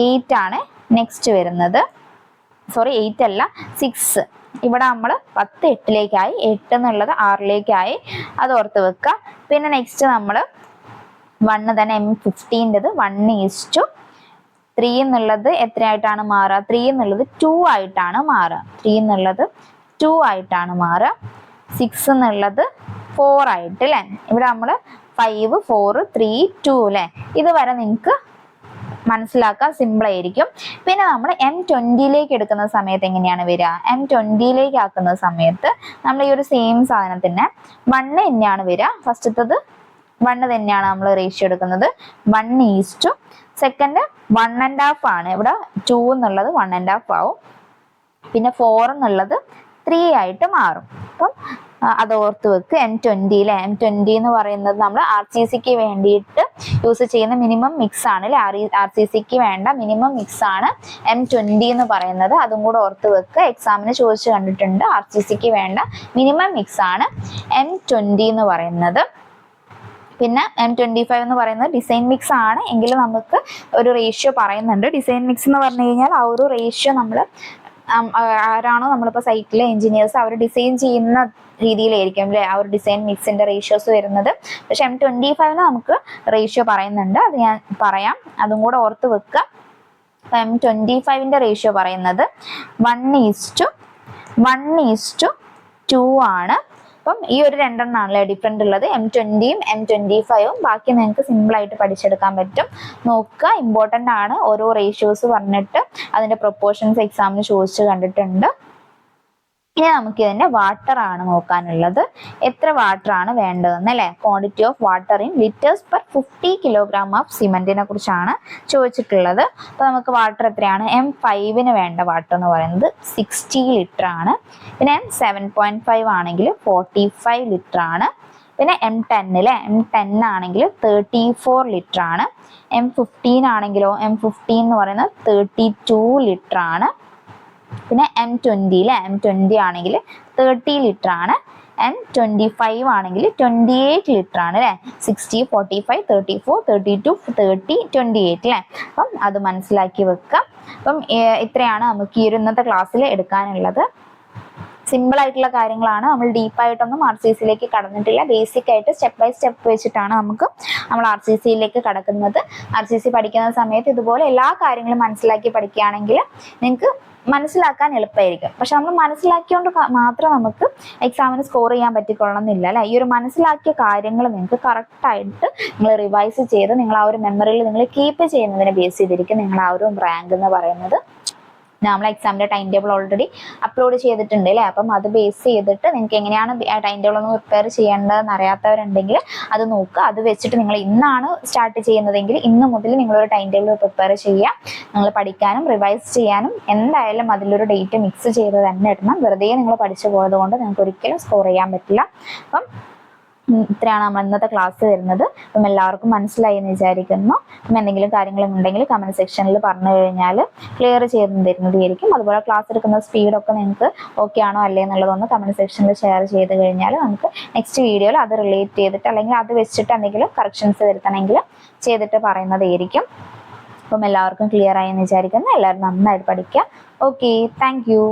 8 ആണ് നെക്സ്റ്റ് വരുന്നത്. സോറി 8 അല്ല 6. ഇവിടെ നമ്മൾ 10 8ലേക്കായി, 8 എന്നുള്ളത് 6ലേക്കായി, അത് ഓർത്ത് വെക്കുക. പിന്നെ നെക്സ്റ്റ് നമ്മൾ 1 തന്നെ M15 1:3 എന്നുള്ളത് എത്രയായിട്ടാണ് മാറുക, 3 എന്നുള്ളത് 2 ആയിട്ടാണ് മാറുക. 3 എന്നുള്ളത് 2 ആയിട്ടാണ് മാറുക. 6 എന്നുള്ളത് 4 ആയിട്ട് അല്ലേ. ഇവിടെ നമ്മൾ 5 4 3 2 അല്ലേ. ഇതുവരെ നിങ്ങൾക്ക് മനസ്സിലാക്കാൻ സിമ്പിൾ ആയിരിക്കും. പിന്നെ നമ്മൾ M20ലേക്ക് എടുക്കുന്ന സമയത്ത് എങ്ങനെയാണ് വരിക, M20ലേക്ക് ആക്കുന്ന സമയത്ത് നമ്മൾ ഈ ഒരു സെയിം സാധനത്തിന് 1 തന്നെയാണ് വരിക. ഫസ്റ്റത്തത് 1 തന്നെയാണ് നമ്മൾ റേഷ്യോ എടുക്കുന്നത്. 1:, സെക്കൻഡ് 1.5 ആണ്. ഇവിടെ 2 എന്നുള്ളത് 1.5 ആവും. പിന്നെ 4 എന്നുള്ളത് 3 ആയിട്ട് മാറും. അപ്പം അത് ഓർത്ത് വെക്ക്. M20 അല്ലെ, M20 എന്ന് പറയുന്നത് നമ്മൾ RCCക്ക് വേണ്ടിയിട്ട് യൂസ് ചെയ്യുന്ന മിനിമം മിക്സ് ആണ് അല്ലെ, RCCക്ക് വേണ്ട മിനിമം മിക്സ് ആണ് M20 എന്ന് പറയുന്നത്. അതും കൂടെ ഓർത്ത് വെക്ക്. എക്സാമിന് ചോദിച്ചു കണ്ടിട്ടുണ്ട്. RCCക്ക് വേണ്ട മിനിമം മിക്സ് ആണ് M20 എന്ന് പറയുന്നത്. പിന്നെ M25 എന്ന് പറയുന്നത് ഡിസൈൻ മിക്സ് ആണ്, എങ്കിലും നമുക്ക് ഒരു റേഷ്യോ പറയുന്നുണ്ട്. ഡിസൈൻ മിക്സ് എന്ന് പറഞ്ഞു കഴിഞ്ഞാൽ ആ ഒരു റേഷ്യോ നമ്മൾ ആരാണോ നമ്മളിപ്പോൾ സൈറ്റിലെ എഞ്ചിനീയേഴ്സ് അവർ ഡിസൈൻ ചെയ്യുന്ന രീതിയിലായിരിക്കും അല്ലേ ആ ഒരു ഡിസൈൻ മിക്സിന്റെ റേഷ്യോസ് വരുന്നത്. പക്ഷെ M25 നമുക്ക് റേഷ്യോ പറയുന്നുണ്ട്, അത് ഞാൻ പറയാം, അതും കൂടെ ഓർത്ത് വെക്കുക. M25ന്റെ റേഷ്യോ പറയുന്നത് 1:2 ആണ്. അപ്പം ഈ ഒരു രണ്ടെണ്ണാണല്ലേ ഡിഫറെന്റ് ഉള്ളത്, M20യും M25ഉം. ബാക്കി നിങ്ങൾക്ക് സിമ്പിൾ ആയിട്ട് പഠിച്ചെടുക്കാൻ പറ്റും. നോക്കുക, ഇമ്പോർട്ടൻ്റ് ആണ്. ഓരോ റേഷ്യോസ് പറഞ്ഞിട്ട് അതിന്റെ പ്രൊപ്പോർഷൻസ് എക്സാമിന് ചോദിച്ചു കണ്ടിട്ടുണ്ട്. ഇനി നമുക്ക് ഇതിന്റെ വാട്ടർ ആണ് നോക്കാനുള്ളത്. എത്ര വാട്ടർ ആണ് വേണ്ടതെന്ന് അല്ലെ, quantity of water in litres per 50 kilogram of സിമെന്റിനെ കുറിച്ചാണ് ചോദിച്ചിട്ടുള്ളത്. അപ്പൊ നമുക്ക് വാട്ടർ എത്രയാണ്, M5ന് വേണ്ട വാട്ടർ എന്ന് പറയുന്നത് 60 ലിറ്റർ ആണ്. പിന്നെ M7.5 ആണെങ്കിൽ 45 ലിറ്റർ ആണ്. പിന്നെ M10 അല്ലെ, M10 ആണെങ്കിൽ 34 ലിറ്റർ ആണ്. M15 ആണെങ്കിലോ, M15 എന്ന് പറയുന്നത് 32 ലിറ്റർ ആണ്. പിന്നെ M20 അല്ലെ, M20 ആണെങ്കിൽ 30 ലിറ്റർ ആണ്. M25 ആണെങ്കിൽ 28 ലിറ്റർ ആണ് അല്ലെ. 60 45 34 32 30 28 അല്ലെ. അപ്പം അത് മനസ്സിലാക്കി വെക്കുക. അപ്പം ഇത്രയാണ് നമുക്ക് ഈ ഒരു ഇന്നത്തെ ക്ലാസ്സിൽ എടുക്കാനുള്ളത്. സിമ്പിൾ ആയിട്ടുള്ള കാര്യങ്ങളാണ്. നമ്മൾ ഡീപ്പായിട്ടൊന്നും RCCയിലേക്ക് കടന്നിട്ടില്ല. ബേസിക് ആയിട്ട് സ്റ്റെപ്പ് ബൈ സ്റ്റെപ്പ് വെച്ചിട്ടാണ് നമ്മൾ RCCയിലേക്ക് കടക്കുന്നത്. RCC പഠിക്കുന്ന സമയത്ത് ഇതുപോലെ എല്ലാ കാര്യങ്ങളും മനസ്സിലാക്കി പഠിക്കുകയാണെങ്കിൽ നിങ്ങൾക്ക് മനസ്സിലാക്കാൻ എളുപ്പമായിരിക്കും. പക്ഷെ നമ്മൾ മനസ്സിലാക്കിയോണ്ട് മാത്രം നമുക്ക് എക്സാമിന് സ്കോർ ചെയ്യാൻ പറ്റിക്കൊള്ളണമെന്നില്ല അല്ലെ. ഈ ഒരു മനസ്സിലാക്കിയ കാര്യങ്ങൾ നിങ്ങൾക്ക് കറക്റ്റായിട്ട് നിങ്ങൾ റിവൈസ് ചെയ്ത് നിങ്ങൾ ആ ഒരു മെമ്മറിയിൽ നിങ്ങൾ കീപ്പ് ചെയ്യുന്നതിനെ ബേസ് ചെയ്തിരിക്കും നിങ്ങൾ ആ ഒരു റാങ്ക് എന്ന് പറയുന്നത്. നമ്മൾ എക്സാമിന്റെ ടൈം ടേബിൾ ഓൾറെഡി അപ്ലോഡ് ചെയ്തിട്ടുണ്ട് അല്ലേ. അപ്പം അത് ബേസ് ചെയ്തിട്ട് നിങ്ങൾക്ക് എങ്ങനെയാണ് ടൈം ടേബിൾ ഒന്ന് പ്രിപ്പയർ ചെയ്യേണ്ടതെന്ന് അറിയാത്തവരുണ്ടെങ്കിൽ അത് നോക്കുക. അത് വെച്ചിട്ട് നിങ്ങൾ ഇന്നാണ് സ്റ്റാർട്ട് ചെയ്യുന്നതെങ്കിൽ ഇന്ന് മുതൽ നിങ്ങളൊരു ടൈം ടേബിൾ പ്രിപ്പയർ ചെയ്യുക. നിങ്ങൾ പഠിക്കാനും റിവൈസ് ചെയ്യാനും എന്തായാലും അതിലൊരു ഡേറ്റ് മിക്സ് ചെയ്ത് തന്നെ ഇടണം. വെറുതെ നിങ്ങൾ പഠിച്ചു പോയത് കൊണ്ട് നിങ്ങൾക്ക് ഒരിക്കലും സ്കോർ ചെയ്യാൻ പറ്റില്ല. അപ്പം ഇത്രയാണ് നമ്മൾ ഇന്നത്തെ ക്ലാസ് വരുന്നത്. അപ്പം എല്ലാവർക്കും മനസ്സിലായി എന്ന് വിചാരിക്കുന്നു. അപ്പം എന്തെങ്കിലും കാര്യങ്ങളും ഉണ്ടെങ്കിൽ കമന്റ് സെക്ഷനിൽ പറഞ്ഞു കഴിഞ്ഞാൽ ക്ലിയർ ചെയ്ത് തരുന്നതായിരിക്കും. അതുപോലെ ക്ലാസ് എടുക്കുന്ന സ്പീഡൊക്കെ നിങ്ങൾക്ക് ഓക്കെ ആണോ അല്ലേ എന്നുള്ളതൊന്ന് കമന്റ് സെക്ഷനിൽ ഷെയർ ചെയ്ത് കഴിഞ്ഞാൽ നമുക്ക് നെക്സ്റ്റ് വീഡിയോയിൽ അത് റിലേറ്റ് ചെയ്തിട്ട് അല്ലെങ്കിൽ അത് വെച്ചിട്ട് എന്തെങ്കിലും കറക്ഷൻസ് വരുത്തണമെങ്കിൽ ചെയ്തിട്ട് പറയുന്നതായിരിക്കും. അപ്പം എല്ലാവർക്കും ക്ലിയർ ആയി എന്ന് വിചാരിക്കുന്നു. എല്ലാവരും നന്നായിട്ട് പഠിക്കുക. Okay, thank you.